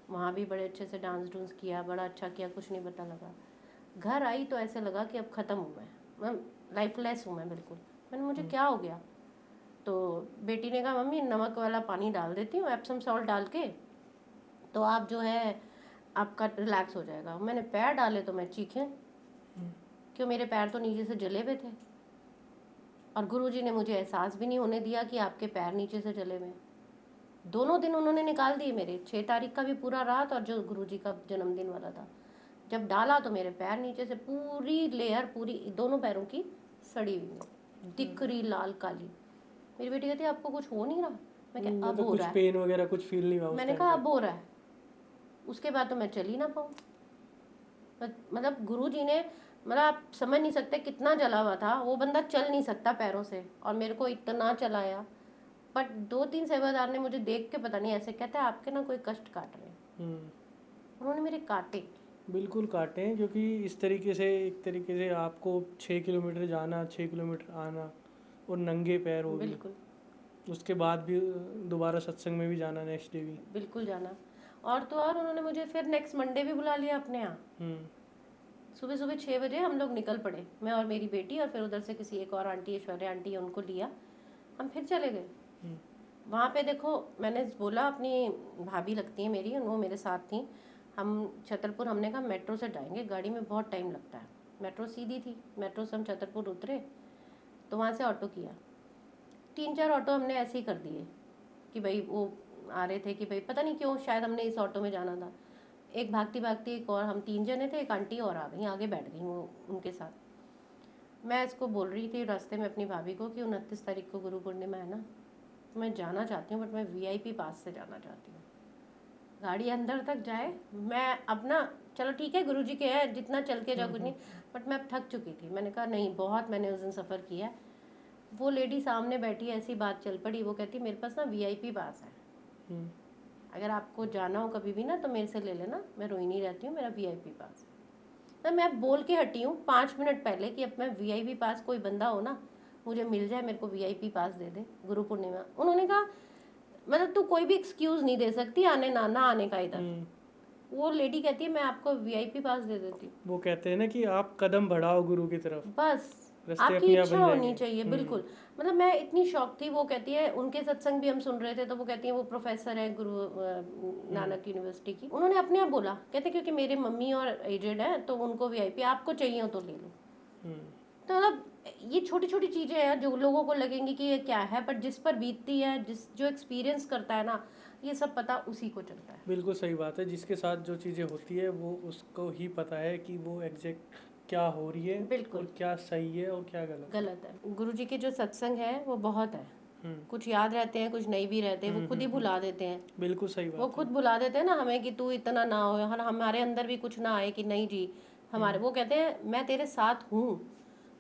[SPEAKER 1] वहाँ भी बड़े अच्छे से डांस डूंस किया, बड़ा अच्छा किया, कुछ नहीं पता लगा। घर आई तो ऐसे लगा कि अब ख़त्म हूँ मैं लाइफलेस हूँ मैं बिल्कुल। मैंने, मुझे क्या हो गया? तो बेटी ने कहा मम्मी नमक वाला पानी डाल देती हूँ, एप्सम सॉल्ट डाल के, तो आप जो है आपका रिलैक्स हो जाएगा। मैंने पैर डाले तो मैं चीखें, क्यों, मेरे पैर तो नीचे से जले हुए थे। और गुरुजी ने मुझे एहसास भी नहीं होने दिया कि आपके पैर नीचे से जले हुए। दोनों दिन उन्होंने निकाल दिए मेरे, 6 तारीख का भी पूरा रात, और जो गुरुजी का जन्मदिन वाला था, जब डाला तो मेरे पैर नीचे से पूरी लेयर, पूरी दोनों पैरों की सड़ी हुई, तिकरी लाल काली। मेरी बेटी कहती है आपको कुछ हो नहीं रहा? मैं क्या अब हो रहा है,
[SPEAKER 2] पेन वगैरह कुछ फील नहीं हुआ?
[SPEAKER 1] मैंने कहा अब हो रहा है। उसके बाद तो मैं चल ही ना पाऊँ। मतलब गुरुजी ने, मतलब आप समझ नहीं सकते कितना जला हुआ था वो बंदा, चल नहीं सकता पैरों से, और मेरे को इतना चलाया। बट 2-3 सेवादार ने मुझे देख के पता नहीं ऐसे कहते हैं आपके ना कोई कष्ट काट रहे हैं। उन्होंने मेरे काटे,
[SPEAKER 2] बिल्कुल काटे हैं, क्योंकि इस तरीके से, एक तरीके से आपको 6 किलोमीटर जाना, 6 किलोमीटर आना, और नंगे पैर हो गए।
[SPEAKER 1] बिल्कुल।
[SPEAKER 2] उसके बाद भी दोबारा सत्संग में भी जाना, नेक्स्ट डे भी
[SPEAKER 1] बिल्कुल जाना। और तो और उन्होंने मुझे फिर नेक्स्ट मंडे भी बुला लिया अपने यहाँ। सुबह सुबह 6 बजे हम लोग निकल पड़े, मैं और मेरी बेटी, और फिर उधर से किसी एक और आंटी, ऐश्वर्या आंटी है, उनको लिया, हम फिर चले गए। वहाँ पे देखो, मैंने बोला अपनी भाभी लगती है मेरी, वो मेरे साथ थी, हम छतरपुर, हमने कहा मेट्रो से जाएंगे, गाड़ी में बहुत टाइम लगता है। मेट्रो सीधी थी, मेट्रो से हम छतरपुर उतरे तो वहाँ से ऑटो किया। 3-4 ऑटो हमने ऐसे ही कर दिए कि भाई वो आ रहे थे कि भाई पता नहीं क्यों, शायद हमने इस ऑटो में जाना था। एक भागती भागती एक और, हम 3 जने थे, एक आंटी और आ गई, आगे बैठ गई वो उनके साथ। मैं इसको बोल रही थी रास्ते में अपनी भाभी को कि 29 तारीख को गुरु पूर्णिमा है ना, तो मैं जाना चाहती हूँ, बट मैं VIP पास से जाना चाहती हूँ। गाड़ी अंदर तक जाए, मैं अपना चलो ठीक है गुरुजी के है, जितना चल के जाओ कुछ नहीं, बट मैं अब थक चुकी थी। मैंने कहा नहीं, बहुत मैंने उस दिन सफ़र किया। वो लेडी सामने बैठी, ऐसी बात चल पड़ी, वो कहती मेरे पास ना VIP पास है, अगर आपको जाना हो कभी भी ना तो मेरे से ले लेना, मैं रोहिणी रहती हूँ, मेरा VIP पास है। तो मैं बोल के हटी हूँ 5 मिनट पहले कि अब मैं VIP पास, कोई बंदा हो ना मुझे मिल जाए, मेरे को VIP पास दे दे गुरु पूर्णिमा। उन्होंने कहा मतलब तू कोई भी एक्सक्यूज नहीं दे सकती आने ना आने का इधर। वो लेडी कहती है मैं आपको VIP पास दे देती हूँ।
[SPEAKER 2] वो कहते हैं ना कि आप कदम बढ़ाओ गुरु की तरफ,
[SPEAKER 1] बस
[SPEAKER 2] रास्ते
[SPEAKER 1] आपकी
[SPEAKER 2] अपने आप
[SPEAKER 1] इच्छा
[SPEAKER 2] बन
[SPEAKER 1] होनी
[SPEAKER 2] जाएंगे।
[SPEAKER 1] चाहिए, बिल्कुल। मतलब मैं इतनी शौक थी। वो कहती है, उनके सत्संग भी हम सुन रहे थे, तो वो कहती है, वो प्रोफेसर है गुरु नानक यूनिवर्सिटी की, उन्होंने अपने आप बोला, कहते क्योंकि मेरे मम्मी और एजेड है तो उनको VIP, आपको चाहिए हो तो ले लो। तो मतलब ये छोटी छोटी चीज़ें हैं जो लोगों को लगेंगी कि ये क्या है, बट जिस पर बीतती है, जो एक्सपीरियंस करता है ना, ये सब पता उसी को चलता है।
[SPEAKER 2] बिल्कुल सही बात है, जिसके साथ जो चीज़ें होती है वो उसको ही पता है कि वो एग्जैक्ट क्या हो रही है,
[SPEAKER 1] बिल्कुल,
[SPEAKER 2] और क्या सही है और क्या गलत
[SPEAKER 1] है। गुरुजी के जो सत्संग है वो बहुत है, कुछ याद रहते हैं, कुछ नहीं भी रहते, वो खुद ही भुला देते हैं।
[SPEAKER 2] बिल्कुल सही बात
[SPEAKER 1] वो खुद बुला देते हैं ना हमें कि तू इतना ना हो, हमारे अंदर भी कुछ ना आए कि नहीं जी हमारे, वो कहते हैं मैं तेरे साथ हूँ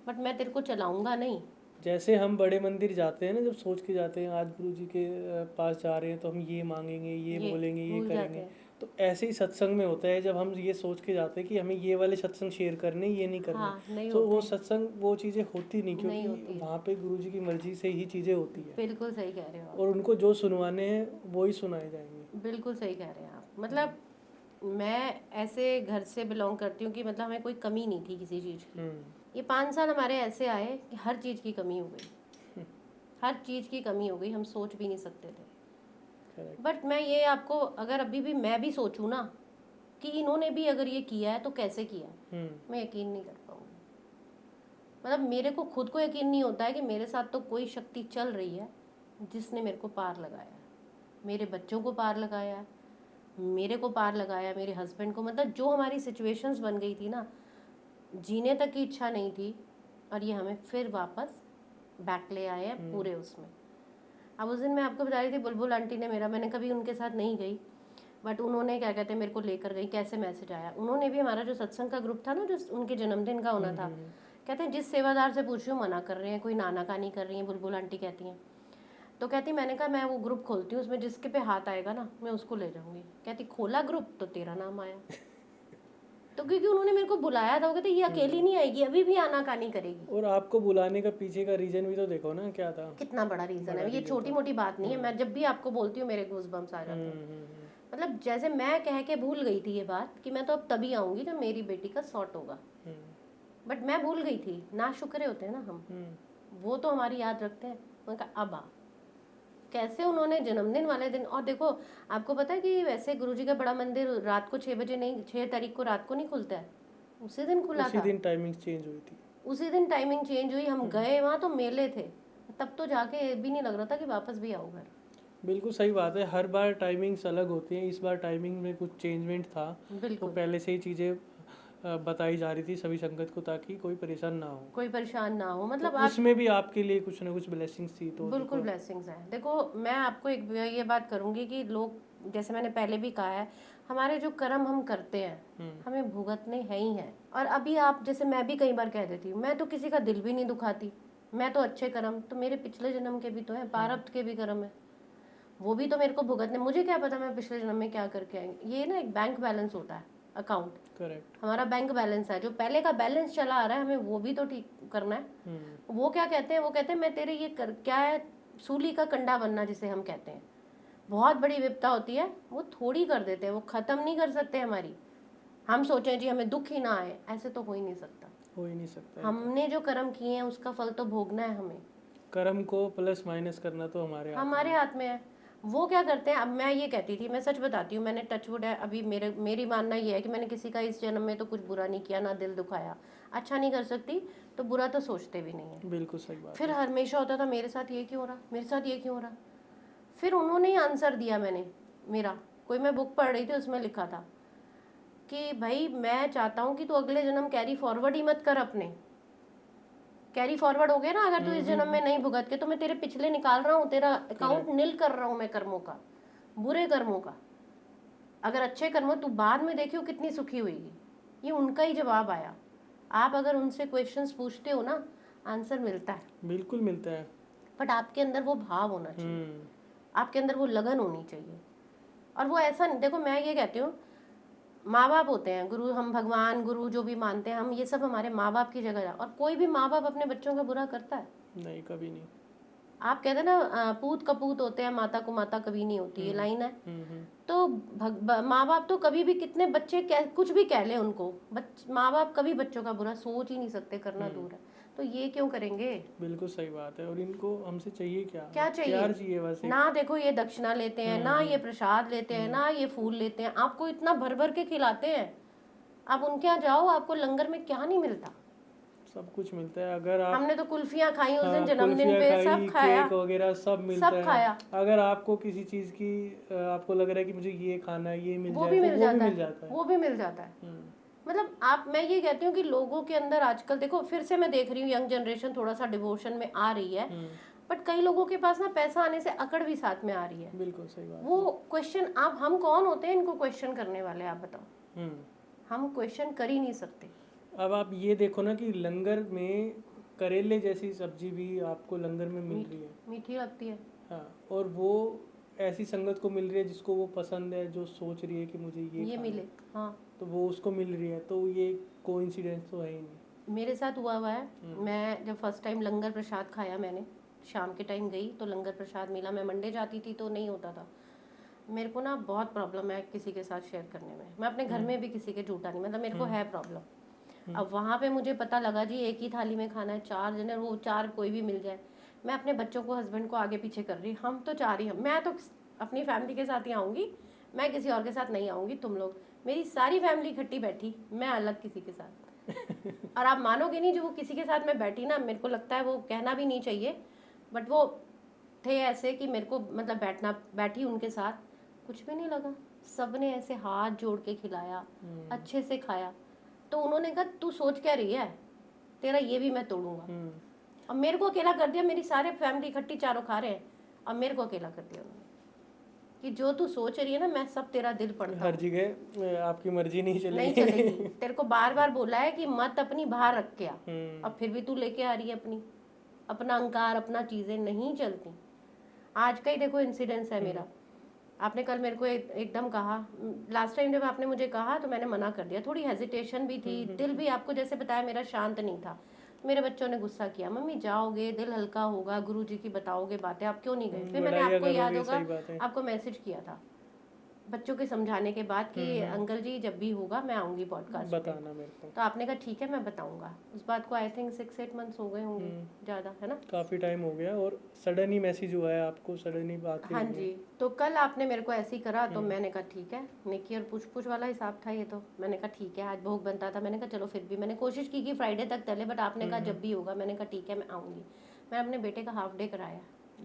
[SPEAKER 1] बट मैं तेरे को चलाऊंगा नहीं।
[SPEAKER 2] जैसे हम बड़े मंदिर जाते हैं ना, जब सोच के जाते हैं आज गुरु जी के पास जा रहे हैं तो हम ये मांगेंगे, ये बोलेंगे, ये
[SPEAKER 1] भूल जाते
[SPEAKER 2] करेंगे,
[SPEAKER 1] हैं।
[SPEAKER 2] तो ऐसे ही सत्संग में होता है, जब हम ये सोच के जाते हैं कि हमें ये वाले सत्संग शेयर करने, ये नहीं करने,
[SPEAKER 1] हाँ, नहीं
[SPEAKER 2] तो वो
[SPEAKER 1] होते।
[SPEAKER 2] सत्संग वो चीज़ें होती नहीं,
[SPEAKER 1] नहीं होती
[SPEAKER 2] क्योंकि
[SPEAKER 1] है।
[SPEAKER 2] वहाँ पे गुरु जी की मर्जी से ही चीज़ें होती है,
[SPEAKER 1] बिल्कुल सही कह रहे हो आप,
[SPEAKER 2] और उनको जो सुनवाने हैं वो ही सुनाए जाएंगे।
[SPEAKER 1] बिल्कुल सही कह रहे हैं आप। मतलब मैं ऐसे घर से बिलोंग करती हूँ कि मतलब हमें कोई कमी नहीं थी किसी चीज़ की। ये 5 साल हमारे ऐसे आए कि हर चीज़ की कमी हो गई, हर चीज़ की कमी हो गई, हम सोच भी नहीं सकते थे। बट मैं ये आपको, अगर अभी भी मैं भी सोचूं ना कि इन्होंने भी अगर ये किया है तो कैसे किया, मैं यकीन नहीं कर पाऊंगी। मतलब मेरे को खुद को यकीन नहीं होता है कि मेरे साथ तो कोई शक्ति चल रही है जिसने मेरे को पार लगाया, मेरे बच्चों को पार लगाया, मेरे को पार लगाया, मेरे हस्बैंड को। मतलब जो हमारी सिचुएशंस बन गई थी ना, जीने तक की इच्छा नहीं थी, और ये हमें फिर वापस बैक ले आए हैं पूरे उसमें। अब उस दिन मैं आपको बता रही थी, बुलबुल आंटी ने मेरा, मैंने कभी उनके साथ नहीं गई, बट उन्होंने क्या कहते हैं मेरे को लेकर गई। कैसे मैसेज आया, उन्होंने भी हमारा जो सत्संग का ग्रुप था ना, जो उनके जन्मदिन का होना था, कहते हैं जिस सेवादार से पूछ रही हूँ मना कर रहे हैं, कोई नाना का नहीं कर रही हैं, बुलबुल आंटी कहती हैं। तो कहती मैंने कहा मैं वो ग्रुप खोलती हूँ, उसमें जिसके पे हाथ आएगा ना मैं उसको ले जाऊँगी। कहती खोला ग्रुप तो तेरा नाम आया। तो क्योंकि उन्होंने मेरे को बुलाया था, वो कहते ये अकेली नहीं आएगी, अभी भी आनाकानी करेगी।
[SPEAKER 2] और आपको बुलाने का पीछे का रीजन भी तो देखो ना क्या था,
[SPEAKER 1] कितना बड़ा रीजन है, ये छोटी मोटी बात नहीं है। मैं जब भी आपको बोलती हूँ मेरे गूज़बम्स आ जाते हैं। मतलब जैसे मैं कह के भूल गई थी ये बात कि मैं तो अब तभी आऊँगी जब मेरी बेटी का सॉर्ट होगा, बट मैं भूल गई थी। ना शुक्रे होते हैं ना हम, वो तो हमारी याद रखते हैं। उन्होंने कहा अब आ। कैसे उन्होंने जन्मदिन वाले दिन, और देखो आपको पता है कि वैसे गुरुजी का बड़ा मंदिर रात को 6 बजे नहीं, 6 तारीख को रात को नहीं खुलता है, उसी दिन खुला था।
[SPEAKER 2] उसी दिन टाइमिंग चेंज हुई थी,
[SPEAKER 1] उसी दिन टाइमिंग चेंज हुई। हम गए वहाँ तो मेले थे, तब तो जाके भी नहीं लग रहा था कि वापस भी आओ घर।
[SPEAKER 2] बिल्कुल सही बात है। हर बार टाइमिंग्स अलग होती हैं, इस बार टाइमिंग में कुछ चेंजमेंट था, तो पहले से ही चीज़ें बताई जा रही थी सभी संगत को, ताकि कोई परेशान ना हो,
[SPEAKER 1] कोई परेशान ना हो। मतलब
[SPEAKER 2] तो उसमें भी आपके लिए कुछ ना कुछ ब्लेसिंग्स थी, तो
[SPEAKER 1] बिल्कुल ब्लेसिंग्स हैं। देखो मैं आपको एक ये बात करूँगी कि लोग, जैसे मैंने पहले भी कहा है, हमारे जो कर्म हम करते हैं हमें भुगतने हैं ही हैं। और अभी आप जैसे, मैं भी कई बार कह देती हूँ मैं तो किसी का दिल भी नहीं दुखाती, मैं तो अच्छे कर्म, तो मेरे पिछले जन्म के भी तो हैं, प्रारब्ध के भी कर्म है, वो भी तो मेरे को भुगतने। मुझे क्या पता मैं पिछले जन्म में क्या करके आएंगे। ये ना एक बैंक बैलेंस होता है, अकाउंट,
[SPEAKER 2] करेक्ट,
[SPEAKER 1] हमारा बैंक बैलेंस है, जो पहले का बैलेंस चला आ रहा है हमें वो भी तो ठीक करना है। वो क्या कहते हैं, वो कहते हैं मैं तेरे ये क्या है, सूली का कंडा बनना जिसे हम कहते हैं। बहुत बड़ी विपदा होती है, वो थोड़ी कर देते हैं, वो ख़त्म नहीं कर सकते हमारी। हम सोचें जी हमें दुख ही ना आए, ऐसे तो हो ही नहीं सकता,
[SPEAKER 2] हो ही नहीं सकता।
[SPEAKER 1] हमने जो कर्म किए हैं उसका फल तो भोगना है हमें,
[SPEAKER 2] कर्म को प्लस माइनस करना तो हमारे
[SPEAKER 1] हाथ में है। वो क्या करते हैं, अब मैं ये कहती थी, मैं सच बताती हूँ, मैंने टचवुड है, अभी मेरी मानना ये है कि मैंने किसी का इस जन्म में तो कुछ बुरा नहीं किया, ना दिल दुखाया, अच्छा नहीं कर सकती तो बुरा तो सोचते भी नहीं है।
[SPEAKER 2] बिल्कुल सही बात
[SPEAKER 1] फिर
[SPEAKER 2] है।
[SPEAKER 1] हमेशा होता था मेरे साथ ये क्यों हो रहा, मेरे साथ ये क्यों हो रहा। फिर उन्होंने ही आंसर दिया, मैंने मेरा कोई मैं बुक पढ़ रही थी, उसमें लिखा था कि भाई मैं चाहता हूँ कि तू अगले जन्म कैरी फॉरवर्ड ही मत कर, अपने कैरी फॉरवर्ड हो गया ना, अगर तू इस जन्म में नहीं भुगत के, तो मैं तेरे पिछले निकाल रहा हूँ, तेरा अकाउंट नील कर रहा हूँ मैं कर्मों का, बुरे कर्मों का। अगर अच्छे कर्मों तू बाद में देखियो कितनी सुखी हुईगी। ये उनका ही जवाब आया। आप अगर उनसे क्वेश्चंस पूछते हो ना, आंसर मिलता है,
[SPEAKER 2] बिल्कुल मिलता है,
[SPEAKER 1] बट आपके अंदर वो भाव होना चाहिए, आपके अंदर वो लगन होनी चाहिए। और वो ऐसा नहीं, देखो मैं ये कहती हूँ, माँ बाप होते हैं गुरु, हम भगवान गुरु जो भी मानते हैं हम, ये सब हमारे माँ बाप की जगह है। और कोई भी माँ बाप अपने बच्चों का बुरा करता है?
[SPEAKER 2] नहीं, कभी नहीं।
[SPEAKER 1] आप कहते हैं ना पूत कपूत होते हैं, माता को माता कभी नहीं होती, ये लाइन है। तो माँ बाप तो कभी भी, कितने बच्चे कुछ भी कह ले उनको, माँ बाप कभी बच्चों का बुरा सोच ही नहीं सकते, करना दूर है, तो ये क्यों करेंगे।
[SPEAKER 2] बिल्कुल सही बात है। और इनको हमसे चाहिए क्या?
[SPEAKER 1] क्या चाहिए?
[SPEAKER 2] प्यार चाहिए बस एक।
[SPEAKER 1] ना देखो ये दक्षिणा लेते हैं, ना ये प्रसाद लेते हैं, ना ये फूल लेते हैं, आपको इतना भर भर के खिलाते हैं। आप उनके यहाँ जाओ, आपको लंगर में क्या नहीं मिलता,
[SPEAKER 2] सब कुछ मिलता है। अगर आप,
[SPEAKER 1] हमने तो कुल्फियाँ खाई उस दिन
[SPEAKER 2] हाँ,
[SPEAKER 1] जन्मदिन
[SPEAKER 2] कुल्फिया
[SPEAKER 1] पे,
[SPEAKER 2] खाई,
[SPEAKER 1] सब खाया,
[SPEAKER 2] केक वगैरह सब मिलता
[SPEAKER 1] सब
[SPEAKER 2] है।
[SPEAKER 1] खाया,
[SPEAKER 2] अगर आपको किसी चीज़ की आपको लग रहा है कि मुझे ये खाना है, ये मिल
[SPEAKER 1] वो
[SPEAKER 2] जाए,
[SPEAKER 1] भी
[SPEAKER 2] तो
[SPEAKER 1] मिल
[SPEAKER 2] वो भी
[SPEAKER 1] जाता
[SPEAKER 2] मिल
[SPEAKER 1] है,
[SPEAKER 2] जाता है।
[SPEAKER 1] वो भी मिल जाता है। मतलब आप, मैं ये कहती हूँ कि लोगों के अंदर आजकल देखो, फिर से मैं देख रही हूँ यंग जनरेशन थोड़ा सा डिवोशन में आ रही है, बट कई लोगों के पास ना पैसा आने से अकड़ भी साथ में आ रही है।
[SPEAKER 2] बिल्कुल सही बात।
[SPEAKER 1] वो क्वेश्चन, आप, हम कौन होते हैं इनको क्वेश्चन करने वाले, आप बताओ। हम क्वेश्चन कर ही नहीं सकते।
[SPEAKER 2] अब आप ये देखो ना कि लंगर में करेले जैसी सब्जी भी आपको लंगर में मिल रही है,
[SPEAKER 1] मीठी लगती है।
[SPEAKER 2] हाँ, और वो ऐसी संगत को मिल रही है जिसको वो पसंद है, जो सोच रही है कि मुझे ये खाना
[SPEAKER 1] मिले,
[SPEAKER 2] है,
[SPEAKER 1] हाँ,
[SPEAKER 2] तो वो उसको मिल रही है। तो ये कोइंसिडेंस तो है ही नहीं।
[SPEAKER 1] मेरे साथ हुआ है। मैं जब फर्स्ट टाइम लंगर प्रसाद खाया, मैंने शाम के टाइम गई तो लंगर प्रसाद मिला, मैं मंडे जाती थी तो नहीं होता था। मेरे को ना बहुत प्रॉब्लम है किसी के साथ शेयर करने में, मैं अपने घर में भी किसी के झूठा नहीं, मतलब मेरे को है प्रॉब्लम। अब वहाँ पे मुझे पता लगा जी एक ही थाली में खाना है, 4 जने, वो 4 कोई भी मिल जाए। मैं अपने बच्चों को, हस्बैंड को आगे पीछे कर रही, हम तो 4 ही, मैं तो अपनी फैमिली के साथ ही आऊँगी, मैं किसी और के साथ नहीं आऊँगी, तुम लोग, मेरी सारी फैमिली इकट्ठी बैठी, मैं अलग किसी के साथ। और आप मानोगे नहीं, जो वो किसी के साथ मैं बैठी ना, मेरे को लगता है वो कहना भी नहीं चाहिए, बट वो थे ऐसे कि मेरे को, मतलब बैठी उनके साथ, कुछ भी नहीं लगा, सब ने ऐसे हाथ जोड़ के खिलाया, अच्छे से खाया। तो उन्होंने कहा तू सोच क्या रही है, तेरा ये भी मैं तोड़ूंगा। और मेरे को अकेला कर दिया, मेरी सारे फैमिली इकट्ठी, चारों खा रहे हैं, और मेरे को अकेला कर दिया उन्होंने कि जो तू सोच रही है ना, मैं सब तेरा दिल पढ़ता हूं।
[SPEAKER 2] हर जगह आपकी मर्जी नहीं
[SPEAKER 1] नहीं
[SPEAKER 2] चलेगी।
[SPEAKER 1] चलेगी, तेरे को बार बार बोला है कि मत अपनी बाहर रख के आ, अब फिर भी तू लेके आ रही है अपना अहंकार, अपना चीजें नहीं चलती। आज का ही देखो इंसिडेंस है मेरा। आपने कल मेरे को एकदम कहा, लास्ट टाइम जब आपने मुझे कहा तो मैंने मना कर दिया, थोड़ी हेजिटेशन भी थी, दिल भी आपको जैसे बताया मेरा शांत नहीं था। मेरे बच्चों ने गुस्सा किया, मम्मी जाओगे दिल हल्का होगा, गुरु जी की बताओगे बातें, आप क्यों नहीं गए। फिर मैंने, आपको याद होगा, आपको मैसेज किया था बच्चों के समझाने के बाद कि अंकल जी जब भी होगा मैं आऊँगी पॉडकास्ट
[SPEAKER 2] बताना मेरे को।
[SPEAKER 1] तो आपने कहा ठीक है मैं बताऊंगा। उस बात को आई थिंक 6-8 मंथ्स हो गए होंगे, ज़्यादा, है ना,
[SPEAKER 2] काफ़ी टाइम हो गया, और सडन ही मैसेज हुआ है आपको, सडन ही बात
[SPEAKER 1] हाँ जी। तो कल आपने मेरे को ऐसे ही करा, तो मैंने कहा ठीक है, नेकी और पूछ पूछ वाला हिसाब था ये, तो मैंने कहा ठीक है, आज भोग बनता था, मैंने कहा चलो, फिर भी मैंने कोशिश की कि फ्राइडे तक चले, बट आपने कहा जब भी होगा, मैंने कहा ठीक है मैं आऊँगी। मैं अपने बेटे का हाफ डे कराया,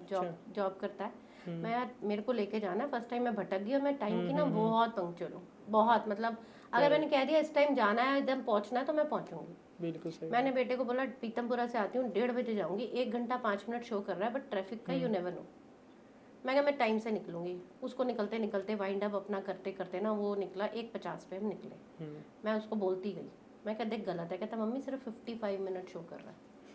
[SPEAKER 1] जॉब करता है, मैं यार मेरे को लेके जाना है, फर्स्ट टाइम मैं भटक गई, और मैं टाइम की ना बहुत पंक्चुअल हूँ, बहुत, मतलब अगर मैंने कह दिया इस टाइम जाना है, एकदम पहुँचना है, तो मैं पहुँचूंगी।
[SPEAKER 2] बिल्कुल सही।
[SPEAKER 1] मैंने बेटे को बोला पीतमपुरा से आती हूँ, 1:30 बजे जाऊँगी, 1 घंटा 5 मिनट शो कर रहा है, बट ट्रैफिक का यू नेवर नो। मैं कहा मैं टाइम से निकलूंगी। उसको निकलते निकलते वाइंड अप अपना करते करते ना वो निकला 1:50 पे हम निकले। मैं उसको बोलती गई, मैं कहा देख गलत है, कहता मम्मी सिर्फ 55 मिनट शो कर रहा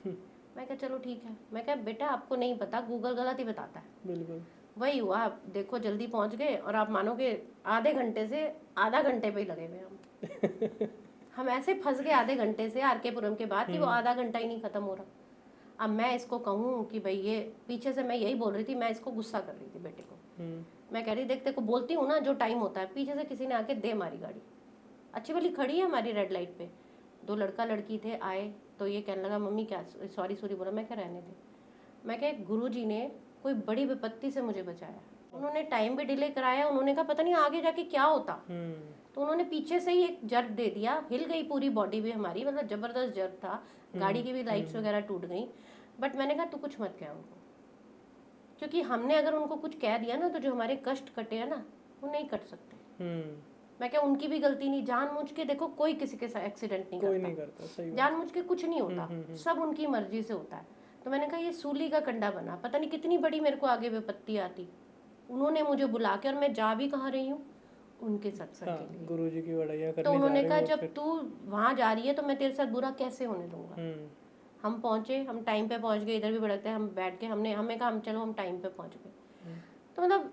[SPEAKER 1] है। मैं कहा चलो ठीक है। मैं कहा बेटा आपको नहीं पता, गूगल गलत ही बताता है।
[SPEAKER 2] बिल्कुल
[SPEAKER 1] वही हुआ, आप देखो जल्दी पहुंच गए, और आप मानोगे आधे घंटे से आधा घंटे पे ही लगे हुए हम ऐसे फंस गए आधे घंटे से आर के पुरम के बाद कि वो आधा घंटा ही नहीं खत्म हो रहा। अब मैं इसको कहूँ कि भाई ये, पीछे से मैं यही बोल रही थी, मैं इसको गुस्सा कर रही थी बेटे को। मैं कह रही देखते को बोलती हूँ ना जो टाइम होता है, पीछे से किसी ने आके दे मारी गाड़ी, अच्छी वाली खड़ी है हमारी रेड लाइट पे, 2 लड़का लड़की थे, आए तो ये कहने लगा मम्मी क्या सॉरी बोला। मैं क्या रहने दे। मैं क्या गुरु जी ने कोई बड़ी विपत्ति से मुझे बचाया, उन्होंने टाइम भी डिले कराया, उन्होंने कहा पता नहीं आगे जाके क्या होता। तो उन्होंने पीछे से ही एक जर्क दे दिया, हिल गई पूरी बॉडी भी हमारी, मतलब जबरदस्त जर्क था, गाड़ी की भी लाइट्स वगैरह टूट गई। बट मैंने कहा तू कुछ मत कह उनको, क्योंकि हमने अगर उनको कुछ कह दिया ना तो जो हमारे कष्ट कटे हैं ना वो नहीं कट सकते। मैं क्या उनकी भी गलती नहीं, जानबूझ के देखो कोई किसी के साथ एक्सीडेंट नहीं
[SPEAKER 2] कोई
[SPEAKER 1] करता,
[SPEAKER 2] नहीं करता, सही बात।
[SPEAKER 1] जानबूझ के कुछ नहीं होता, सब उनकी मर्जी से होता है। तो मैंने कहा ये सूली का कंडा बना, पता नहीं कितनी बड़ी मेरे को आगे विपत्ति आती, उन्होंने मुझे बुला के, और मैं जा भी कहाँ रही हूँ उनके सत्संग के लिए,
[SPEAKER 2] गुरुजी की बढ़िया करने
[SPEAKER 1] तो उन्होंने
[SPEAKER 2] जा
[SPEAKER 1] कहा
[SPEAKER 2] रहे हो
[SPEAKER 1] जब तू वहाँ जा रही है तो मैं तेरे साथ बुरा कैसे होने दूंगा। हम पहुंचे, हम टाइम पे पहुंच गए, इधर भी भड़कते हम बैठ के, हमें कहा हम चलो हम टाइम पे पहुंच गए। तो मतलब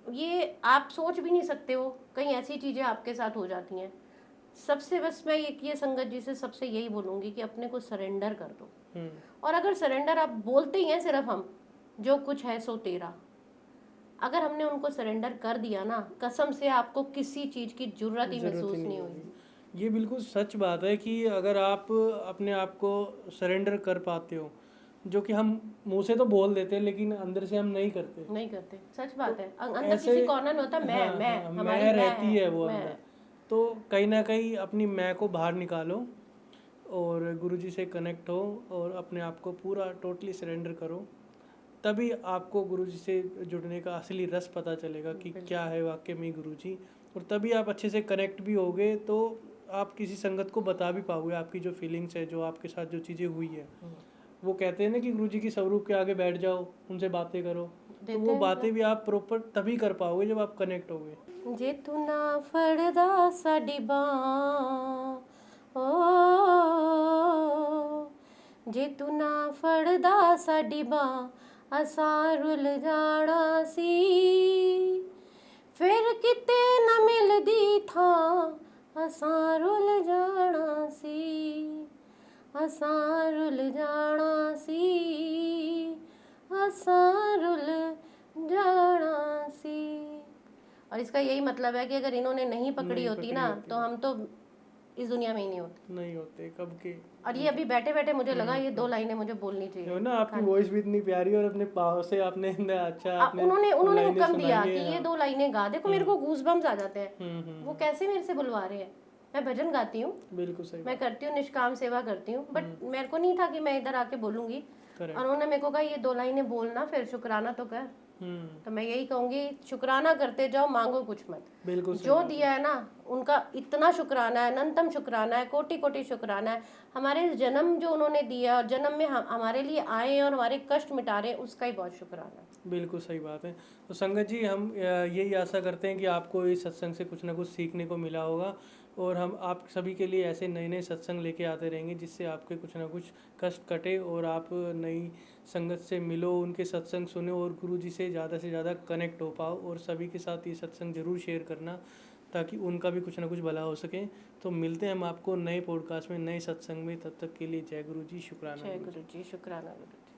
[SPEAKER 1] ये आप सोच भी नहीं सकते हो, कहीं ऐसी चीज़ें आपके साथ हो जाती हैं। सबसे बस मैं ये संगत जी से सबसे यही बोलूँगी कि अपने को सरेंडर कर दो। और अगर सरेंडर आप बोलते ही हैं सिर्फ हम जो कुछ है सो तेरा, अगर हमने उनको सरेंडर कर दिया ना, कसम से आपको किसी चीज़ की जरूरत ही महसूस नहीं होगी।
[SPEAKER 2] ये बिल्कुल सच बात है कि अगर आप अपने आप को सरेंडर कर पाते हो, जो कि हम मुंह से तो बोल देते हैं लेकिन अंदर से हम नहीं करते,
[SPEAKER 1] सच बात है। अंदर किसी कॉर्नर में होता
[SPEAKER 2] मैं रहती है वो अंदर। तो कहीं ना कहीं अपनी मैं को बाहर निकालो और गुरुजी से कनेक्ट हो और अपने आप को पूरा टोटली सरेंडर करो, तभी आपको गुरुजी से जुड़ने का असली रस पता चलेगा कि क्या है वाकई में गुरुजी। और तभी आप अच्छे से कनेक्ट भी होगे, तो आप किसी संगत को बता भी पाओगे आपकी जो फीलिंग्स है, जो आपके साथ जो चीज़ें हुई है। वो कहते हैं ना कि गुरुजी की स्वरूप के आगे बैठ जाओ, उनसे बातें करो, तो वो बातें भी आप प्रॉपर तभी कर पाओगे जब आप कनेक्ट होगे।
[SPEAKER 1] जे तू ना फड़दा साडी बांह, ओ जे तू ना फड़दा साडी बांह असां रुल जाना सी, फिर किते ना मिलदी थां असां रुल जाना सी, असां रुल जाना सी, असां रुल जाना सी। और इसका यही मतलब है कि अगर इन्होंने नहीं पकड़ी होती ना तो हम तो इस दुनिया में ही नहीं होते कब के। और ये अभी बैठे बैठे मुझे लगा ये 2 लाइनें मुझे बोलनी चाहिए
[SPEAKER 2] ना, आपकी वॉइस भी इतनी प्यारी और अपने पाव से आपने अच्छा
[SPEAKER 1] उन्होंने हुक्म दिया कि ये 2 लाइनें गा। देखो मेरे को गूज़बम्स आ जाते हैं, वो कैसे मेरे से बुलवा रहे हैं। मैं भजन गाती हूँ, बिल्कुल सही, मैं करती हूँ, निष्काम सेवा करती हूँ, बट मेरे को नहीं था कि मैं इधर आके बोलूंगी। और उन्होंने मेरे को कहा ये 2 लाइनें बोलना, फिर शुक्राना तो कर। तो मैं यही कहूंगी, शुक्राना करते जाओ, मांगो कुछ मत। बिल्कुल जो दिया है ना उनका इतना शुक्राना है, अनंतम शुक्राना है, कोटि कोटि शुक्राना है। हमारे जन्म जो उन्होंने दिया और जन्म में हमारे लिए आए और हमारे कष्ट मिटा रहे हैं, उसका ही बहुत शुक्राना है।
[SPEAKER 2] बिल्कुल सही बात है। तो संगत जी, हम यही आशा करते हैं कि आपको इस सत्संग से कुछ ना कुछ सीखने को मिला होगा, और हम आप सभी के लिए ऐसे नए नए सत्संग लेके आते रहेंगे जिससे आपके कुछ ना कुछ कष्ट कटे और आप नई संगत से मिलो, उनके सत्संग सुनो और गुरुजी से ज़्यादा कनेक्ट हो पाओ। और सभी के साथ ये सत्संग ज़रूर शेयर करना ताकि उनका भी कुछ ना कुछ भला हो सके। तो मिलते हैं हम आपको नए पॉडकास्ट में, नए सत्संग में। तब तक के लिए जय गुरुजी, शुक्राना।
[SPEAKER 1] जय गुरुजी, शुक्राना गुरुजी।